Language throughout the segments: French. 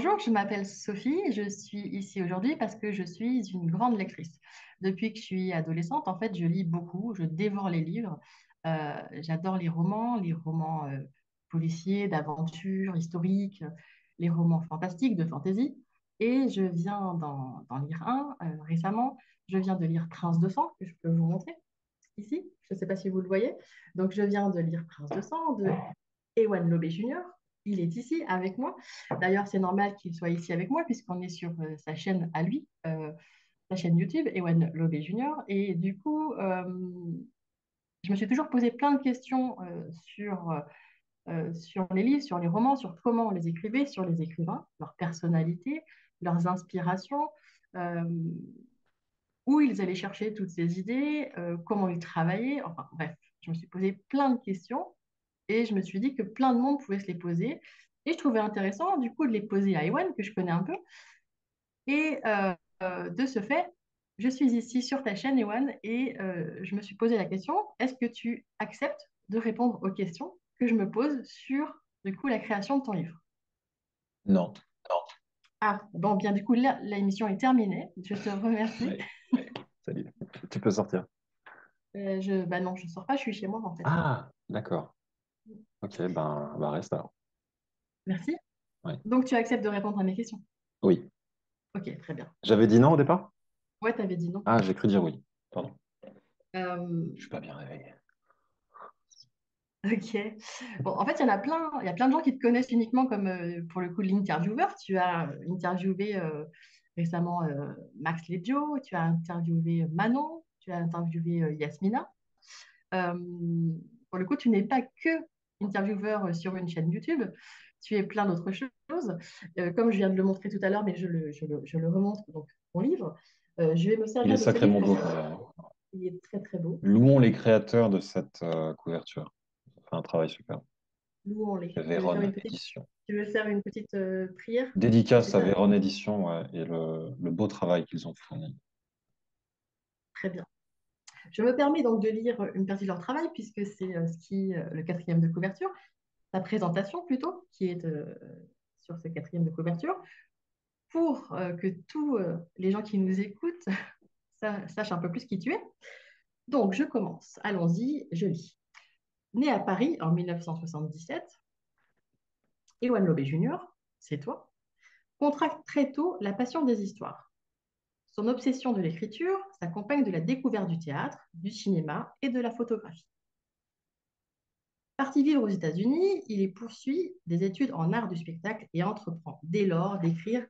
Bonjour, je m'appelle Sophie. Je suis ici aujourd'hui parce que je suis une grande lectrice. Depuis que je suis adolescente, en fait, je lis beaucoup, je dévore les livres. J'adore les romans policiers, d'aventure, historiques, les romans fantastiques, de fantasy. Et je viens d'en lire un récemment. Je viens de lire Prince de sang, que je peux vous montrer ici. Je ne sais pas si vous le voyez. Donc, je viens de lire Prince de sang de Ewan Lobé Jr. Il est ici avec moi. D'ailleurs, c'est normal qu'il soit ici avec moi puisqu'on est sur sa chaîne à lui, sa chaîne YouTube, Ewan Lobé Jr. Et du coup, je me suis toujours posé plein de questions sur les livres, sur les romans, sur comment on les écrivait, sur les écrivains, leur personnalité, leurs inspirations, euh, où ils allaient chercher toutes ces idées, comment ils travaillaient. Enfin bref, je me suis posé plein de questions et je me suis dit que plein de monde pouvait se les poser. Et je trouvais intéressant, du coup, de les poser à Ewan, que je connais un peu. Et de ce fait, je suis ici sur ta chaîne, Ewan, et je me suis posé la question, est-ce que tu acceptes de répondre aux questions que je me pose sur, du coup, la création de ton livre? Non. Ah, bon, bien, du coup, là, l'émission est terminée. Je te remercie. Ouais. Salut. Tu peux sortir. Bah non, je ne sors pas, je suis chez moi, en fait. Ah, d'accord. Ok, ben reste alors. Merci. Ouais. Donc, tu acceptes de répondre à mes questions? Oui. Ok, très bien. J'avais dit non au départ? Ouais, tu avais dit non. Ah, j'ai cru dire oui. Pardon. Euh, Je suis pas bien réveillé. Ok. Bon, en fait, il y a plein de gens qui te connaissent uniquement comme, pour le coup, l'intervieweur. Tu as interviewé récemment Max Leggio, tu as interviewé Manon, tu as interviewé Yasmina. Euh, pour le coup, tu n'es pas que intervieweur sur une chaîne YouTube, tu es plein d'autres choses. Comme je viens de le montrer tout à l'heure, mais je le remontre, donc mon livre. Je vais me Il est servir de ce livre sacrément parce beau, d'ailleurs. qu'il est très très beau. Louons les créateurs de cette couverture. Ils ont fait un travail super. Louons-les. C'est Véron Édition. Tu veux faire une petite prière? C'est Dédicace à ça? Véron Édition, ouais, et le beau travail qu'ils ont fourni. Très bien. Je me permets donc de lire une partie de leur travail puisque c'est le quatrième de couverture, la présentation plutôt, qui est sur ce quatrième de couverture, pour que tous les gens qui nous écoutent sachent un peu plus qui tu es. Donc, je commence. Allons-y, je lis. Né à Paris en 1977, Ewan Lobé Jr., c'est toi, contracte très tôt la passion des histoires. Son obsession de l'écriture s'accompagne de la découverte du théâtre, du cinéma et de la photographie. Parti vivre aux États-Unis, il y poursuit des études en art du spectacle et entreprend dès lors d'écrire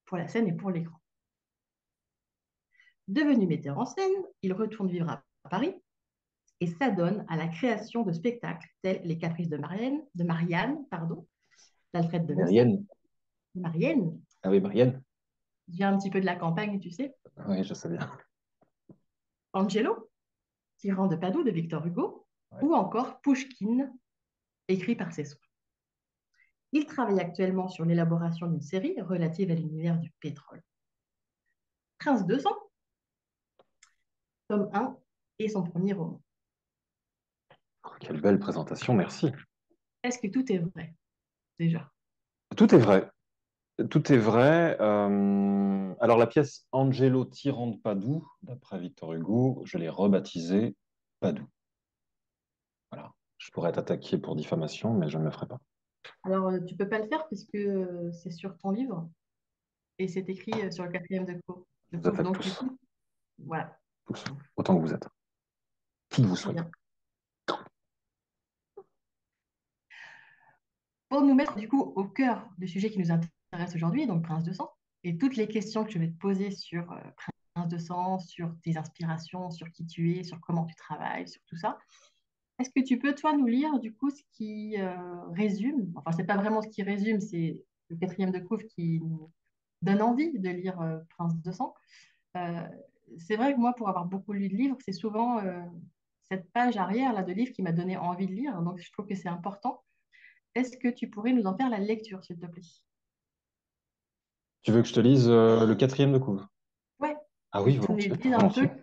pour la scène et pour l'écran. Devenu metteur en scène, il retourne vivre à Paris et s'adonne à la création de spectacles tels Les Caprices de Marianne, d'Alfred de Musset, Marianne. Marianne, Ah oui, Marianne. je viens un petit peu de la campagne, tu sais, Oui, je sais bien. Angelo, Tyran de Padoue de Victor Hugo, Ouais. ou encore Pouchkine, écrit par ses soins. Il travaille actuellement sur l'élaboration d'une série relative à l'univers du pétrole. Prince de sang, tome 1 et son premier roman. Oh, quelle belle présentation, merci. Est-ce que tout est vrai, déjà? Tout est vrai. Tout est vrai. Alors, la pièce Angelo Tyran de Padoue, d'après Victor Hugo, je l'ai rebaptisée Padoue. Voilà. Je pourrais être attaqué pour diffamation, mais je ne le ferai pas. Alors, tu peux pas le faire puisque c'est sur ton livre et c'est écrit sur le quatrième de Je vous couve. attaque Donc, du tous. coup, voilà. Tous. Autant que vous êtes. Qui que vous Très soyez. bien. Pour nous mettre, du coup, au cœur du sujet qui nous intéresse aujourd'hui, donc Prince de sang, et toutes les questions que je vais te poser sur Prince de sang, sur tes inspirations, sur qui tu es, sur comment tu travailles, sur tout ça. Est-ce que tu peux, toi, nous lire, du coup, ce qui résume, enfin, c'est pas vraiment ce qui résume, c'est le quatrième de couve qui nous donne envie de lire Prince de sang. Euh, c'est vrai que moi, pour avoir beaucoup lu de livres, c'est souvent cette page arrière là, de livre qui m'a donné envie de lire, donc je trouve que c'est important. Est-ce que tu pourrais nous en faire la lecture, s'il te plaît? Tu veux que je te lise le quatrième de couve? Ouais, Ah que oui, tu nous volontiers. dises un peu, Volontiers. que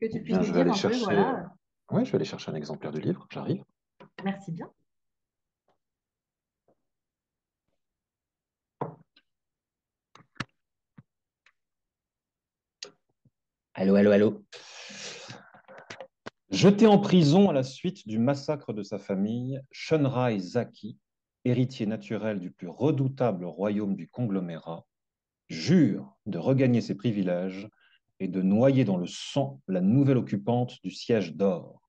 Eh tu puisses bien, nous je vais dire aller un peu, chercher. voilà, Ouais, je vais aller chercher un exemplaire du livre. J'arrive. merci bien. Allô, allô, allô. Jeté en prison à la suite du massacre de sa famille, Shunrai Zaki, héritier naturel du plus redoutable royaume du conglomérat, jure de regagner ses privilèges et de noyer dans le sang la nouvelle occupante du siège d'or,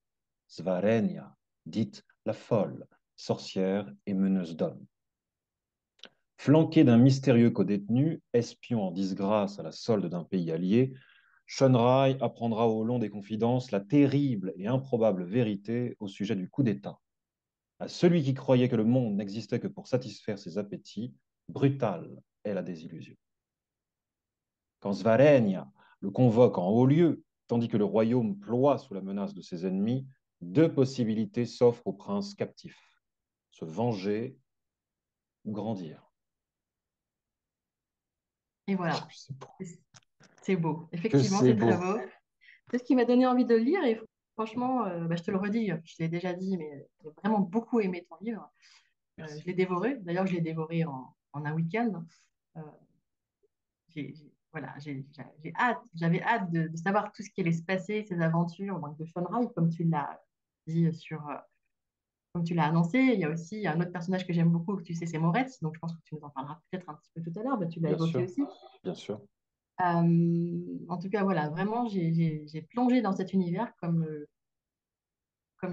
Svarenia, dite la folle, sorcière et meneuse d'hommes. Flanqué d'un mystérieux codétenu, espion en disgrâce à la solde d'un pays allié, Shunrai apprendra au long des confidences la terrible et improbable vérité au sujet du coup d'État. À celui qui croyait que le monde n'existait que pour satisfaire ses appétits, brutale est la désillusion. Quand Svarenia le convoque en haut lieu, tandis que le royaume ploie sous la menace de ses ennemis, deux possibilités s'offrent au prince captif: se venger ou grandir. Et voilà, c'est beau. Que Effectivement, c'est c'est très beau. beau. C'est ce qui m'a donné envie de le lire et franchement, bah, je te le redis, je l'ai déjà dit, mais j'ai vraiment beaucoup aimé ton livre. Je Merci. l'ai dévoré. D'ailleurs, je l'ai dévoré en un week-end. Euh, voilà, j'ai hâte, j'avais hâte de savoir tout ce qui allait se passer, ces aventures donc de Sean Wright, comme tu l'as dit comme tu l'as annoncé. Il y a aussi un autre personnage que j'aime beaucoup, que tu sais, c'est Moretz. Donc, je pense que tu nous en parleras peut-être un petit peu tout à l'heure. Bah, tu l'as Bien évoqué sûr, aussi. bien sûr. En tout cas, voilà, vraiment, j'ai plongé dans cet univers comme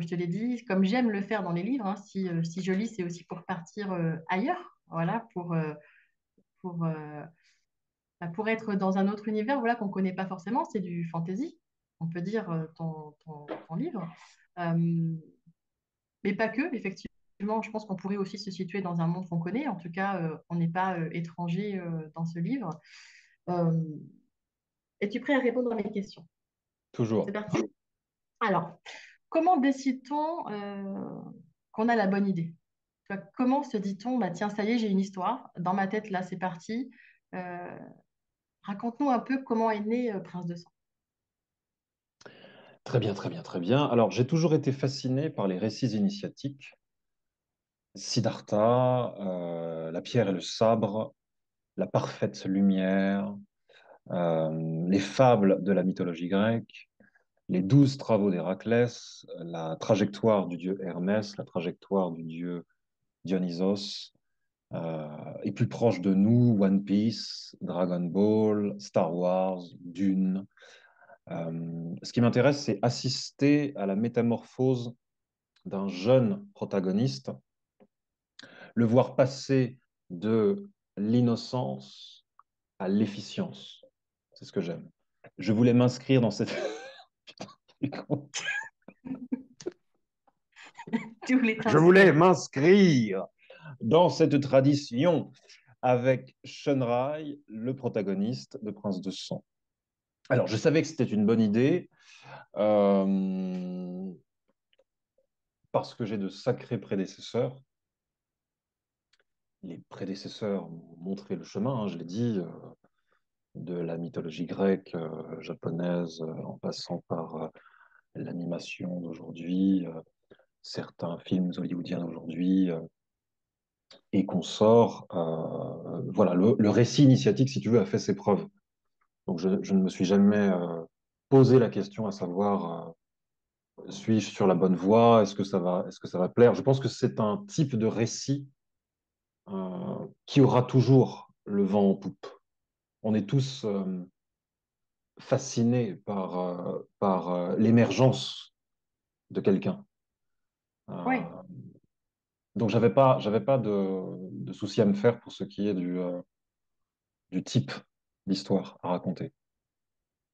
je te l'ai dit, comme j'aime le faire dans les livres. Hein. Si je lis, c'est aussi pour partir ailleurs, voilà, pour, euh, pour être dans un autre univers voilà, qu'on ne connaît pas forcément. C'est du fantasy, on peut dire, ton livre. Euh, mais pas que, effectivement, je pense qu'on pourrait aussi se situer dans un monde qu'on connaît. En tout cas, on n'est pas étranger dans ce livre. Euh, Es-tu prêt à répondre à mes questions? C'est Toujours. parti. Alors, comment décide-t-on qu'on a la bonne idée? Tu vois, comment se dit-on, bah, tiens, ça y est, j'ai une histoire. Dans ma tête, là, c'est parti. Euh, Raconte-nous un peu comment est né Prince de Sang. Très bien, très bien, très bien. Alors, j'ai toujours été fasciné par les récits initiatiques. Siddhartha, la pierre et le sabre, la parfaite lumière, les fables de la mythologie grecque, les 12 travaux d'Héraclès, la trajectoire du dieu Hermès, la trajectoire du dieu Dionysos, et plus proche de nous, One Piece, Dragon Ball, Star Wars, Dune. Ce qui m'intéresse, c'est assister à la métamorphose d'un jeune protagoniste, le voir passer de l'innocence à l'efficience. C'est ce que j'aime. Je voulais m'inscrire dans cette... Tu voulais Je voulais t'inscrire. m'inscrire dans cette tradition avec Shunrai, le protagoniste de Prince de Sang. Alors, je savais que c'était une bonne idée euh, parce que j'ai de sacrés prédécesseurs. Les prédécesseurs m'ont montré le chemin, hein, je l'ai dit, de la mythologie grecque, japonaise, en passant par l'animation d'aujourd'hui, certains films hollywoodiens d'aujourd'hui et consorts. Voilà, le récit initiatique, si tu veux, a fait ses preuves. Donc je ne me suis jamais posé la question à savoir suis-je sur la bonne voie, est-ce que ça va plaire. Je pense que c'est un type de récit qui aura toujours le vent en poupe. On est tous fascinés par l'émergence de quelqu'un. Oui. Euh, donc j'avais pas de souci à me faire pour ce qui est du type d'histoire à raconter.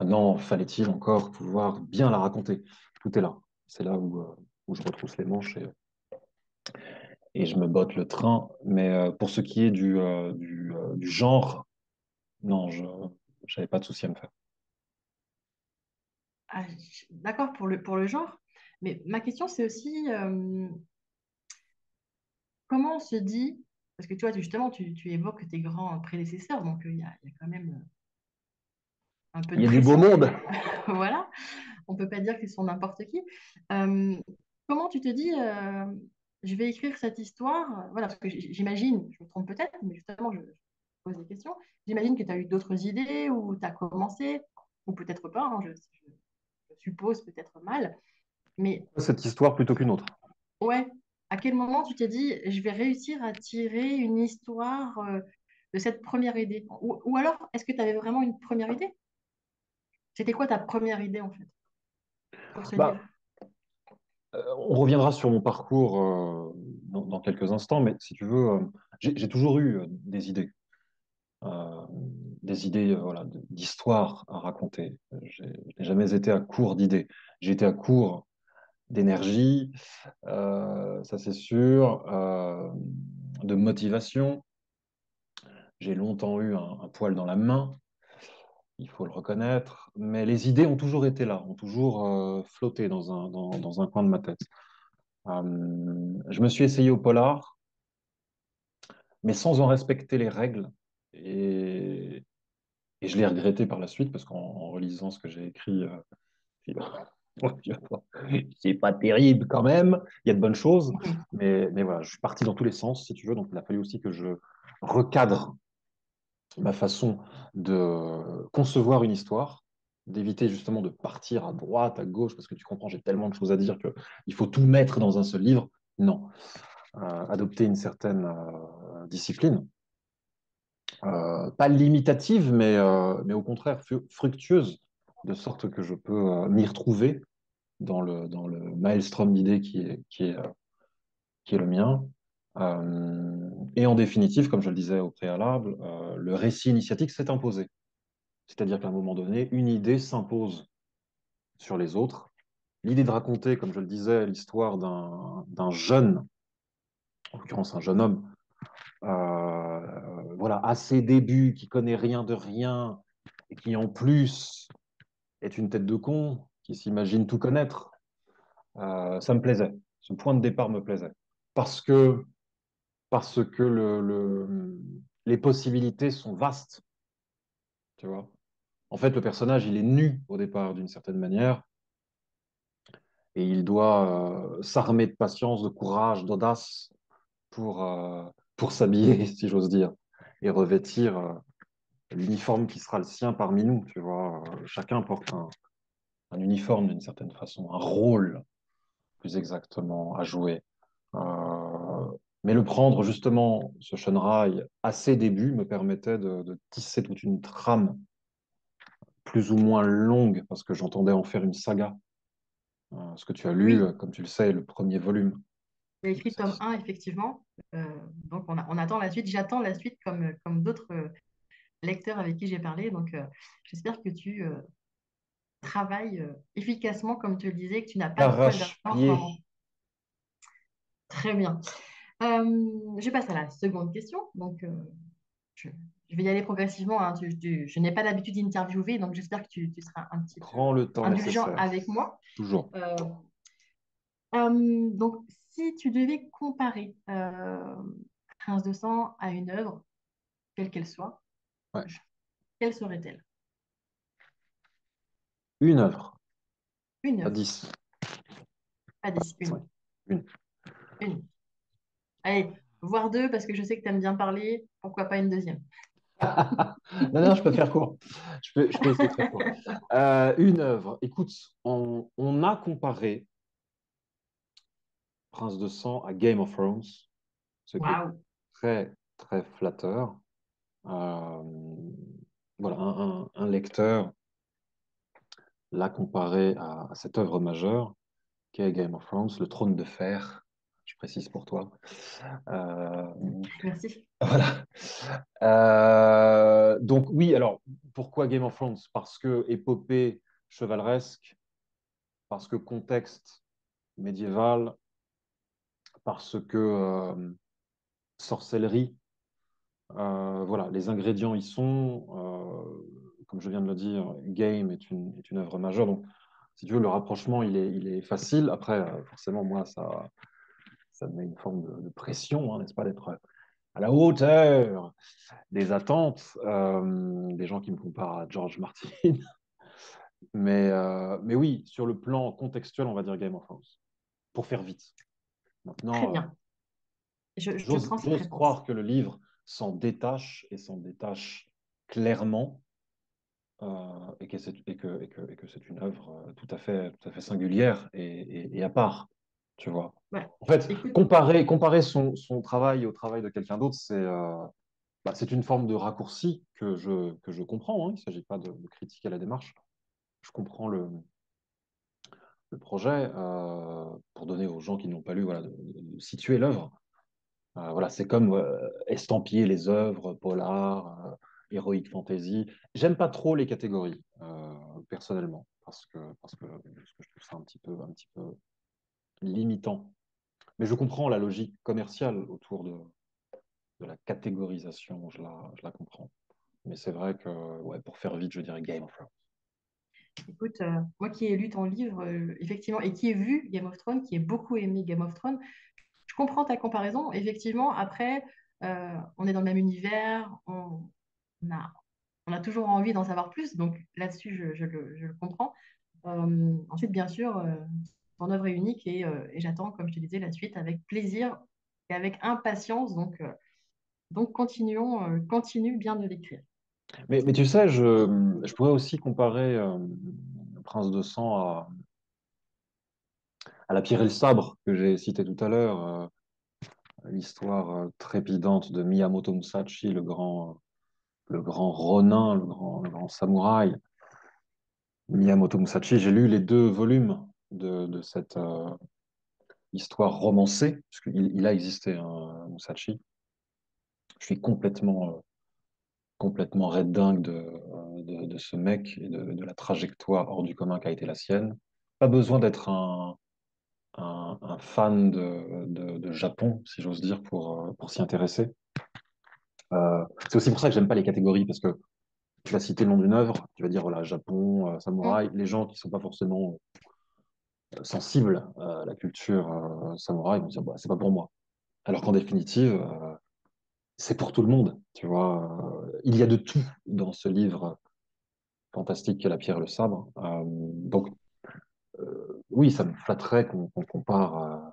Maintenant, fallait-il encore pouvoir bien la raconter? Tout est là. C'est là où je retrousse les manches et je me botte le train. Mais pour ce qui est du genre, non, je n'avais pas de souci à me faire. Ah, d'accord pour le genre. Mais ma question, c'est aussi comment on se dit, parce que tu vois, justement, tu évoques tes grands prédécesseurs, donc il y a quand même un peu Il de y a du beau pression. monde. Voilà, on ne peut pas dire qu'ils sont n'importe qui. Euh, Comment tu te dis, je vais écrire cette histoire, voilà, parce que j'imagine, je me trompe peut-être, mais justement, je pose des questions. J'imagine que tu as eu d'autres idées ou tu as commencé. ou peut-être pas, hein, je suppose peut-être mal. Mais Cette histoire plutôt qu'une autre. ouais, à quel moment tu t'es dit, je vais réussir à tirer une histoire de cette première idée? Ou alors, est-ce que tu avais vraiment une première idée? C'était quoi ta première idée en fait pour ce livre? Bah, on reviendra sur mon parcours dans quelques instants, mais si tu veux, j'ai toujours eu euh, des idées voilà, d'histoires à raconter. Je n'ai jamais été à court d'idées. J'ai été à court d'énergie, ça c'est sûr, de motivation. J'ai longtemps eu un poil dans la main, il faut le reconnaître, mais les idées ont toujours été là, ont toujours flotté dans un coin de ma tête. Je me suis essayé au polar, mais sans en respecter les règles. Et, et je l'ai regretté par la suite, parce qu'en relisant ce que j'ai écrit, c'est pas terrible quand même. Il y a de bonnes choses, mais voilà, je suis parti dans tous les sens, si tu veux. Donc, il a fallu aussi que je recadre ma façon de concevoir une histoire, d'éviter justement de partir à droite, à gauche, parce que tu comprends, j'ai tellement de choses à dire qu'il faut tout mettre dans un seul livre. Non, adopter une certaine discipline, pas limitative, mais au contraire fructueuse, de sorte que je peux m'y retrouver dans le maelstrom d'idées qui est le mien. Et en définitive, comme je le disais au préalable, le récit initiatique s'est imposé. C'est-à-dire qu'à un moment donné, une idée s'impose sur les autres. L'idée de raconter, comme je le disais, l'histoire d'un jeune, en l'occurrence un jeune homme, voilà, à ses débuts, qui connaît rien de rien, et qui en plus est une tête de con, qui s'imagine tout connaître, ça me plaisait. Ce point de départ me plaisait. Parce que, parce que les possibilités sont vastes, tu vois. En fait, le personnage, il est nu au départ, d'une certaine manière, et il doit s'armer de patience, de courage, d'audace pour s'habiller, si j'ose dire, et revêtir l'uniforme qui sera le sien parmi nous, tu vois. Chacun porte un uniforme d'une certaine façon, un rôle plus exactement à jouer. Mais le prendre justement, ce Shunrai, à ses débuts, me permettait de tisser toute une trame plus ou moins longue, parce que j'entendais en faire une saga. Ce que tu as lu, Oui, comme tu le sais, est le premier volume il a de écrit cette tome histoire. 1, effectivement. Donc, on attend la suite. J'attends la suite comme d'autres lecteurs avec qui j'ai parlé. Donc, j'espère que tu travailles efficacement, comme tu le disais, que tu n'as pas de poil dans en ce moment. D'arrache-pied. Très bien. Je passe à la seconde question. Donc, je, je vais y aller progressivement, hein. Je n'ai pas l'habitude d'interviewer, donc j'espère que tu seras un petit peu Prends le temps indulgent nécessaire. avec moi. Toujours. Euh, donc, si tu devais comparer Prince de sang à une œuvre, quelle qu'elle soit, Ouais. quelle serait-elle? Une œuvre, Une pas œuvre, 10. pas dix, Ouais. une, Une. une. Allez, voire deux, parce que je sais que tu aimes bien parler, pourquoi pas une deuxième? Non, non, je peux faire court. Je peux essayer de faire court. Une œuvre. Écoute, on a comparé Prince de Sang à Game of Thrones, ce qui est Waouh! très, très flatteur. Euh, voilà, un lecteur l'a comparé à cette œuvre majeure qu'est Game of Thrones, le trône de fer, je précise pour toi. Euh, Merci. voilà. Donc oui, alors pourquoi Game of Thrones? Parce que épopée chevaleresque, parce que contexte médiéval, parce que sorcellerie. Voilà, les ingrédients y sont. Comme je viens de le dire, Game est une œuvre majeure. Donc, si tu veux, le rapprochement, il est facile. Après, forcément, moi, ça me met une forme de pression, hein, n'est-ce pas, d'être à la hauteur des attentes des gens qui me comparent à George Martin. Mais oui, sur le plan contextuel, on va dire Game of Thrones, pour faire vite. Très Maintenant, bien. Je prends cette j'ose réponse. croire que le livre s'en détache et s'en détache clairement. et que c'est une œuvre tout à fait singulière et à part, tu vois. Ouais. En fait, Écoute, comparer son travail au travail de quelqu'un d'autre, c'est une forme de raccourci que je comprends, hein. Il ne s'agit pas de critiquer la démarche. Je comprends le projet pour donner aux gens qui n'ont pas lu, voilà, de situer l'œuvre. Voilà, c'est comme estampiller les œuvres, polar, héroïque fantasy. J'aime pas trop les catégories, personnellement, parce que je trouve ça un petit peu limitant. Mais je comprends la logique commerciale autour de la catégorisation, je la comprends. Mais c'est vrai que, ouais, pour faire vite, je dirais Game of Thrones. écoute, moi qui ai lu ton livre, effectivement, et qui ai vu Game of Thrones, qui ai beaucoup aimé Game of Thrones, je comprends ta comparaison. Effectivement, après, on est dans le même univers, on a, on a toujours envie d'en savoir plus, donc là-dessus, je le comprends. Ensuite, bien sûr, ton œuvre est unique et j'attends, comme je te disais, la suite avec plaisir et avec impatience. Donc continue bien de l'écrire. Mais tu sais, je pourrais aussi comparer Prince de Sang à La Pierre et le Sabre que j'ai cité tout à l'heure. L'histoire trépidante de Miyamoto Musashi, le grand Ronin, le grand samouraï. Miyamoto Musashi, j'ai lu les 2 volumes de cette histoire romancée, puisqu'il a existé un Musashi. Je suis complètement red dingue de ce mec et de la trajectoire hors du commun qui a été la sienne. Pas besoin d'être un fan de Japon, si j'ose dire, pour s'y intéresser. C'est aussi pour ça que j'aime pas les catégories, parce que tu vas citer le nom d'une œuvre, tu vas dire, voilà, Japon, Mm. samouraï. Les gens qui sont pas forcément sensibles à la culture samouraï vont dire, bah, c'est pas pour moi. Alors qu'en définitive, c'est pour tout le monde, tu vois. Il y a de tout dans ce livre fantastique qu'est La Pierre et le Sabre. Donc, oui, ça me flatterait qu'on compare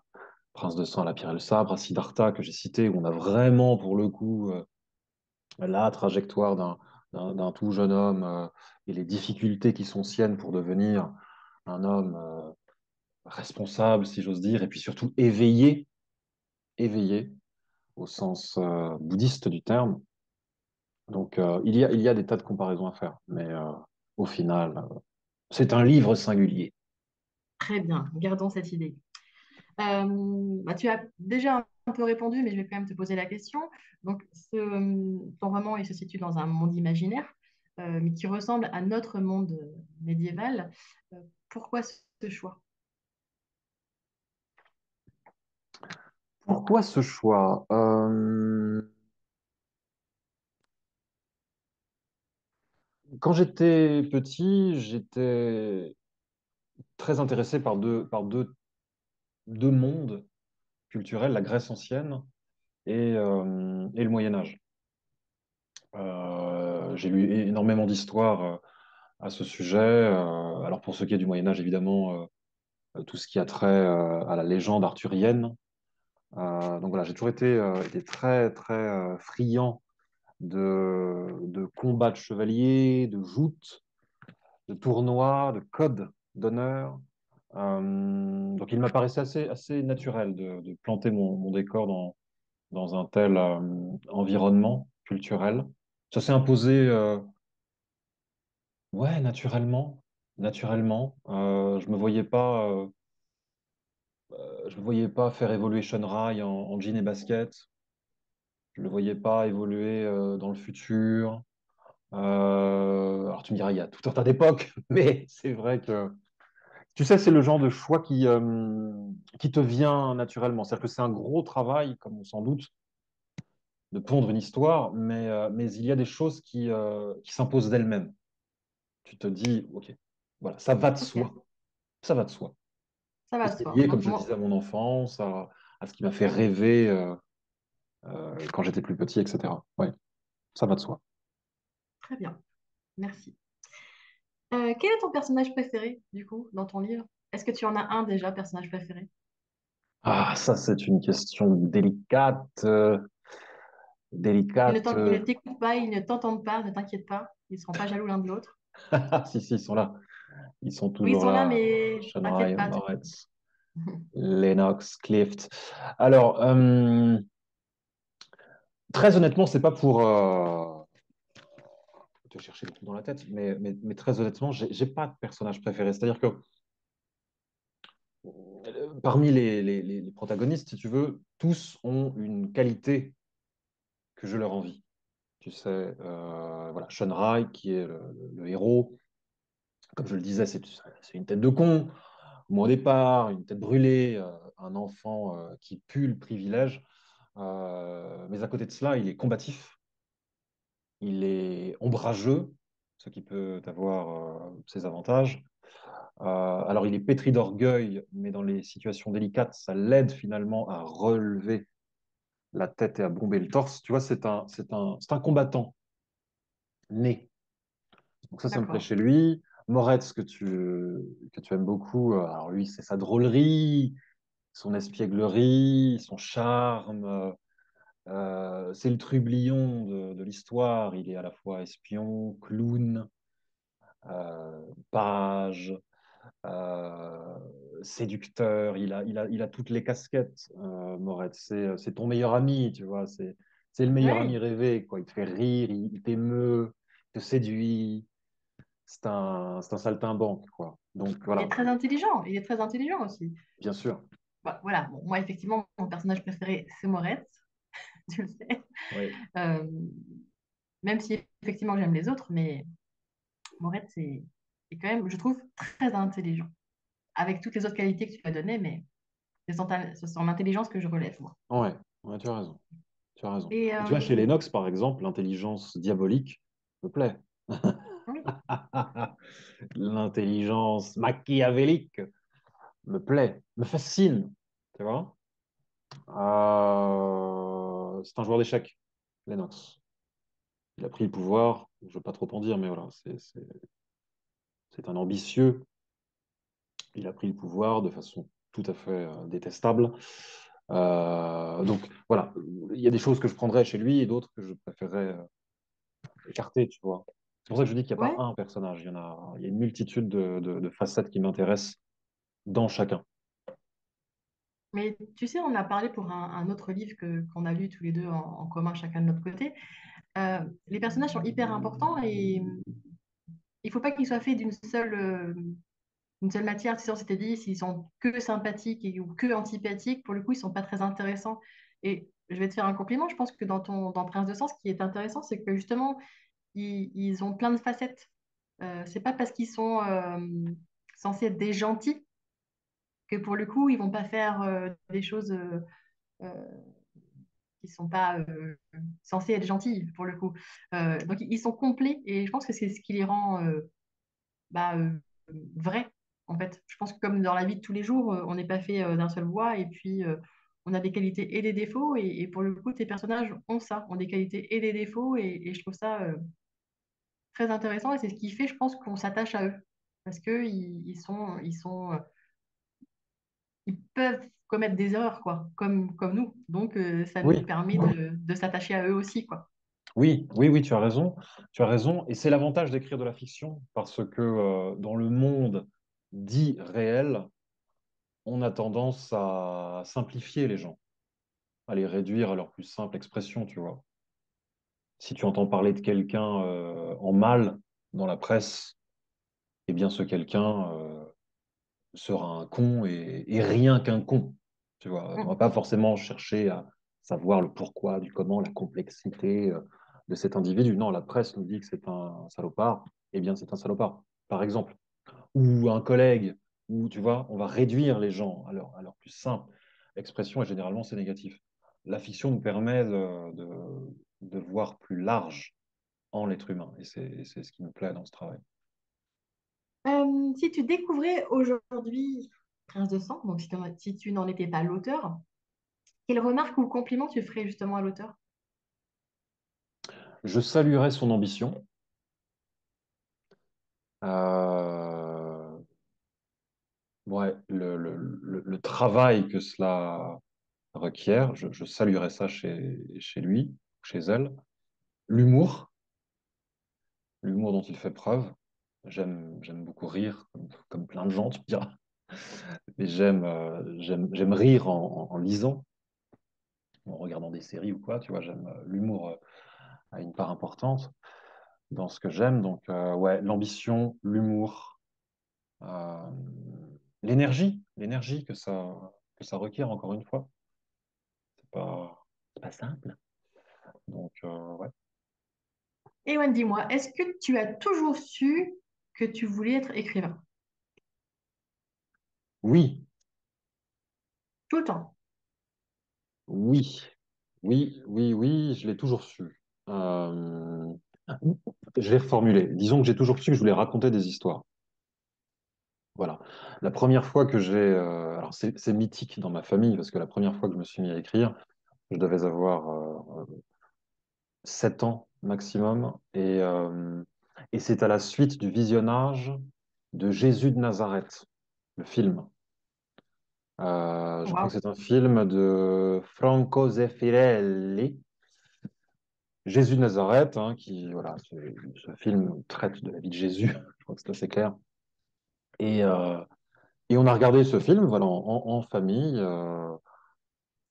Prince de Sang à La Pierre et le Sabre, à Siddhartha que j'ai cité, où on a vraiment, pour le coup, la trajectoire d'un tout jeune homme et les difficultés qui sont siennes pour devenir un homme responsable, si j'ose dire, et puis surtout éveillé au sens bouddhiste du terme. Donc, il y a des tas de comparaisons à faire, mais au final, c'est un livre singulier. Très bien, gardons cette idée. Bah, tu as déjà un peu répondu, mais je vais quand même te poser la question. Donc, ton roman, il se situe dans un monde imaginaire, mais qui ressemble à notre monde médiéval. Euh, Pourquoi ce choix? Pourquoi ce choix? Quand j'étais petit, j'étais très intéressé par deux mondes culturels, la Grèce ancienne et le Moyen Âge. J'ai lu énormément d'histoires à ce sujet. Alors pour ce qui est du Moyen Âge, évidemment, tout ce qui a trait à la légende arthurienne. Donc voilà, j'ai toujours été très très friand de combats de chevaliers, de joutes, de tournois, de codes d'honneur. Donc il m'apparaissait assez naturel de planter mon décor dans un tel environnement culturel. Ça s'est imposé, ouais, naturellement, naturellement. Je me voyais pas faire évoluer Shunrai en jean et basket. Je ne le voyais pas évoluer dans le futur. Alors tu me diras, il y a tout un tas d'époques, mais c'est vrai que tu sais, c'est le genre de choix qui te vient naturellement. C'est-à-dire que c'est un gros travail, comme on s'en doute, de pondre une histoire, mais il y a des choses qui s'imposent d'elles-mêmes. Tu te dis, OK, voilà, ça va de Ok, soi. Ça va de soi. ça Et va de c'est soi. lié, comme Donc, je le disais, à mon enfance, à ce qui m'a fait rêver quand j'étais plus petit, etc. Ouais, ça va de soi. très bien, merci. Quel est ton personnage préféré, du coup, dans ton livre? Est-ce que tu en as un déjà, personnage préféré? Ah, ça, c'est une question délicate. Il ne Délicate. t'écoute pas, il ne t'entend pas, ne t'inquiète pas, ils ne seront pas jaloux l'un de l'autre. Si, si, ils sont là. Ils sont Oui, ils toujours sont là, là. mais Sean t'inquiète Ryan, pas. Moretz, Lennox, Clift. Alors, très honnêtement, c'est pas pour te chercher le trou dans la tête, mais très honnêtement, j'ai pas de personnage préféré. C'est-à-dire que parmi les protagonistes, si tu veux, tous ont une qualité que je leur envie. Tu sais, voilà, Sean Ryan, qui est le héros, comme je le disais, c'est une tête de con. Moi, au départ, une tête brûlée, un enfant qui pue le privilège. Mais à côté de cela, il est combatif, il est ombrageux, ce qui peut avoir ses avantages. Alors, il est pétri d'orgueil, mais dans les situations délicates, ça l'aide finalement à relever la tête et à bomber le torse. Tu vois, c'est un combattant né. Donc ça me plaît D'accord. chez lui. Moretz, que tu aimes beaucoup, alors lui, c'est sa drôlerie, son espièglerie, son charme. C'est le trublion de l'histoire. Il est à la fois espion, clown, page, euh, séducteur. Il a toutes les casquettes, Moretz. C'est ton meilleur ami, tu vois. C'est le meilleur ami Oui, rêvé, quoi. Il te fait rire, il t'émeut, il te séduit. C'est un saltimbanque, quoi. Donc il est voilà, très intelligent. Il est très intelligent aussi. bien sûr. Bah, voilà, bon, moi, effectivement, mon personnage préféré, c'est Moretz, tu le sais. Oui, Euh, Même si, effectivement, j'aime les autres, mais Moretz, c'est quand même, je trouve, très intelligent. Avec toutes les autres qualités que tu as données, mais c'est son intelligence que je relève, moi. ouais, ouais, tu as raison. Tu as raison. Et Et tu vois, chez Lennox, par exemple, l'intelligence diabolique me plaît. oui, L'intelligence machiavélique me plaît, me fascine. Tu vois? C'est un joueur d'échecs, Lennox. Il a pris le pouvoir, je ne veux pas trop en dire, mais voilà, c'est un ambitieux. Il a pris le pouvoir de façon tout à fait détestable. Donc voilà, il y a des choses que je prendrais chez lui et d'autres que je préférerais écarter, tu vois. C'est pour ça que je dis qu'il n'y a pas ouais. un personnage, il y a une multitude de facettes qui m'intéressent dans chacun. Mais tu sais, on a parlé pour un autre livre qu'on a lu tous les deux en commun, chacun de notre côté. Les personnages sont hyper importants et il faut pas qu'ils soient faits une seule matière. Tu sais, on s'était dit, s'ils sont que sympathiques ou que antipathiques, pour le coup, ils sont pas très intéressants. Et je vais te faire un compliment. Je pense que dans Prince de Sang, ce qui est intéressant, c'est que justement, ils ont plein de facettes. C'est pas parce qu'ils sont censés être des gentils que pour le coup, ils vont pas faire des choses euh, qui sont pas censées être gentilles pour le coup. Donc ils sont complets et je pense que c'est ce qui les rend bah, vrais en fait. Je pense que comme dans la vie de tous les jours, on n'est pas fait d'un seul bois et puis on a des qualités et des défauts et pour le coup, tes personnages ont ça, ont des qualités et des défauts et je trouve ça très intéressant et c'est ce qui fait, je pense, qu'on s'attache à eux parce que ils peuvent commettre des erreurs, quoi, comme nous. Donc, ça nous Oui, permet de s'attacher à eux aussi, quoi. oui, oui, oui, tu as raison. Tu as raison. Et c'est l'avantage d'écrire de la fiction, parce que dans le monde dit réel, on a tendance à simplifier les gens, à les réduire à leur plus simple expression, tu vois. Si tu entends parler de quelqu'un en mal dans la presse, eh bien ce quelqu'un sera un con et rien qu'un con. Tu vois, on va Mm. pas forcément chercher à savoir le pourquoi, du comment, la complexité de cet individu. Non, la presse nous dit que c'est un salopard, eh bien c'est un salopard, par exemple. Ou un collègue, ou tu vois, on va réduire les gens à leur plus simple expression et généralement c'est négatif. La fiction nous permet de voir plus large en l'être humain et c'est ce qui me plaît dans ce travail. Si tu découvrais aujourd'hui Prince de Sang, donc si tu n'en étais pas l'auteur, quelle remarque ou compliment tu ferais justement à l'auteur? Je saluerai son ambition. Euh, ouais, le travail que cela requiert, je saluerai ça chez lui, chez elle. L'humour, l'humour dont il fait preuve. J'aime beaucoup rire, comme plein de gens, tu me diras. Mais j'aime rire en lisant, en regardant des séries ou quoi, tu vois. J'aime l'humour a une part importante dans ce que j'aime. Donc, ouais, l'ambition, l'humour, euh, l'énergie que ça requiert, encore une fois. C'est pas simple. Donc, ouais. Ewan, dis-moi, est-ce que tu as toujours su que tu voulais être écrivain? Oui, Tout le temps. oui, oui, je l'ai toujours su. Euh, je vais reformuler. Disons que j'ai toujours su que je voulais raconter des histoires. Voilà. La première fois que j'ai... alors, c'est mythique dans ma famille, parce que la première fois que je me suis mis à écrire, je devais avoir 7 ans maximum. Et c'est à la suite du visionnage de Jésus de Nazareth, le film. Je crois que Waouh. c'est un film de Franco Zeffirelli, Jésus de Nazareth, hein, voilà, ce film traite de la vie de Jésus, je crois que c'est assez clair. Et, euh, et on a regardé ce film, voilà, en famille,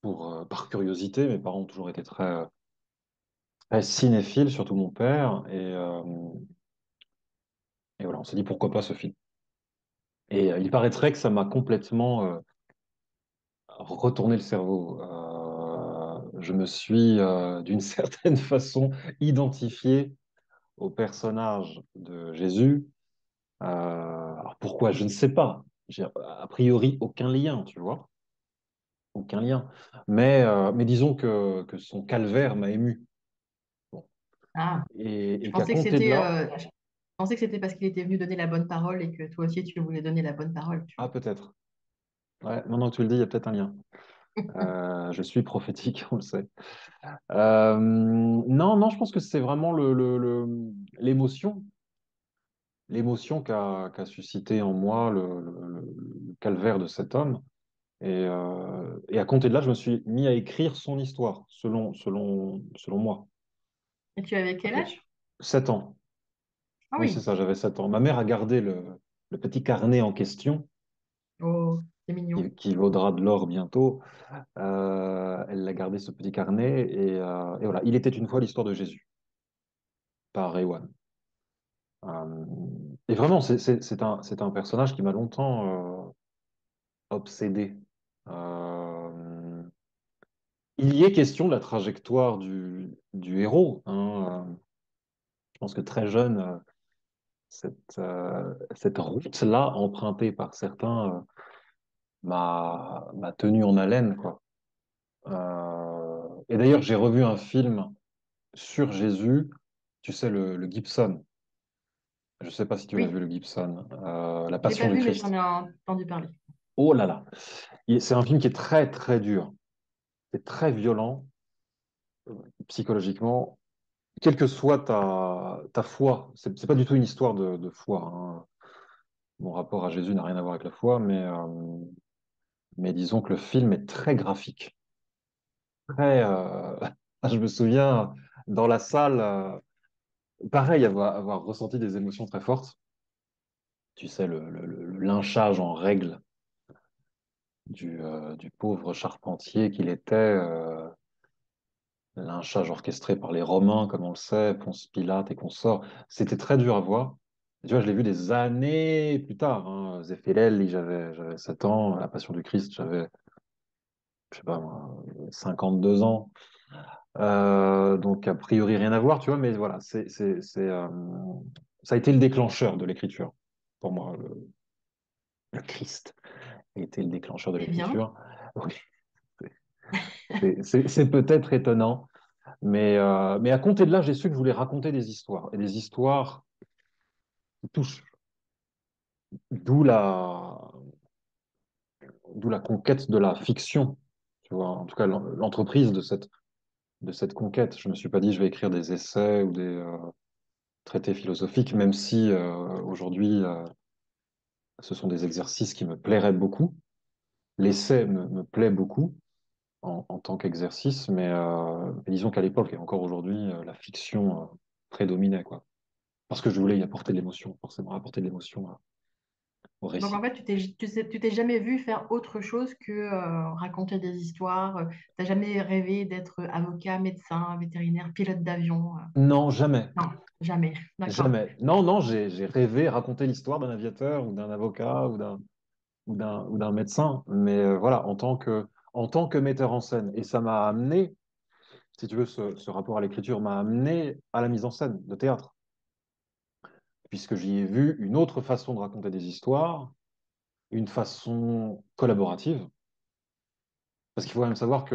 par curiosité. Mes parents ont toujours été très cinéphiles, surtout mon père. Et voilà, on s'est dit pourquoi pas ce film. Et il paraîtrait que ça m'a complètement retourné le cerveau. Je me suis, d'une certaine façon, identifié au personnage de Jésus. Alors pourquoi? Je ne sais pas. J'ai a priori aucun lien, tu vois, aucun lien. Mais disons que son calvaire m'a ému. Bon. Ah, je Et qu'à pensais que compter de c'était là, je pensais que c'était parce qu'il était venu donner la bonne parole et que toi aussi tu voulais donner la bonne parole, tu ah vois. peut-être. Ouais, maintenant que tu le dis, il y a peut-être un lien. Je suis prophétique, on le sait. Non, non, je pense que c'est vraiment l'émotion, l'émotion qu'a suscité en moi le calvaire de cet homme. Et à compter de là, je me suis mis à écrire son histoire, selon moi. Et tu avais quel Ok. âge? 7 ans. Ah Oui, c'est oui. ça, j'avais 7 ans. Ma mère a gardé le petit carnet en question, Oh, c'est mignon. qui vaudra de l'or bientôt. Elle a gardé ce petit carnet. Et voilà, il était une fois l'histoire de Jésus, par Ewan. Euh, et vraiment, c'est un personnage qui m'a longtemps obsédé. Euh, il y est question de la trajectoire du héros, hein. Je pense que très jeune, cette route-là, empruntée par certains, m'a tenu en haleine, quoi. Et d'ailleurs, j'ai revu un film sur Jésus, tu sais, le Gibson. Je ne sais pas si tu l'as Oui, vu, le Gibson. La je l'ai Passion pas du vu, mais j'en Christ. ai entendu parler. Oh là là. C'est un film qui est très, très dur. C'est très violent, psychologiquement. Quelle que soit ta foi, c'est pas du tout une histoire de foi, hein. Mon rapport à Jésus n'a rien à voir avec la foi, mais disons que le film est très graphique. Très, je me souviens, dans la salle, pareil, avoir ressenti des émotions très fortes. Tu sais, le lynchage en règle du pauvre charpentier qu'il était, lynchage orchestré par les Romains, comme on le sait, Ponce Pilate et consorts. C'était très dur à voir. Et tu vois, je l'ai vu des années plus tard, hein. Zeffirelli, j'avais 7 ans. La Passion du Christ, j'avais, je sais pas moi, 52 ans. Donc, a priori, rien à voir, tu vois, mais voilà, ça a été le déclencheur de l'écriture, pour moi. Le Christ a été le déclencheur de Eh bien, l'écriture. Oui, c'est peut-être étonnant, mais à compter de là, j'ai su que je voulais raconter des histoires, et des histoires qui touchent. D'où la, d'où la conquête de la fiction, tu vois, en tout cas l'entreprise de cette conquête. Je me suis pas dit, je vais écrire des essais ou des traités philosophiques, même si aujourd'hui, ce sont des exercices qui me plairaient beaucoup. L'essai me plaît beaucoup en tant qu'exercice, mais disons qu'à l'époque et encore aujourd'hui, la fiction prédominait, quoi. parce que je voulais y apporter de l'émotion, forcément apporter de l'émotion au Donc, en récit. fait, tu t'es jamais vu faire autre chose que raconter des histoires. T'as jamais rêvé d'être avocat, médecin, vétérinaire, pilote d'avion. Non, jamais. Non, jamais. D'accord. Jamais. Non, non, j'ai rêvé raconter l'histoire d'un aviateur ou d'un avocat ou d'un médecin, mais voilà, en tant que metteur en scène. Et ça m'a amené, si tu veux, ce rapport à l'écriture m'a amené à la mise en scène de théâtre, puisque j'y ai vu une autre façon de raconter des histoires, une façon collaborative, parce qu'il faut quand même savoir que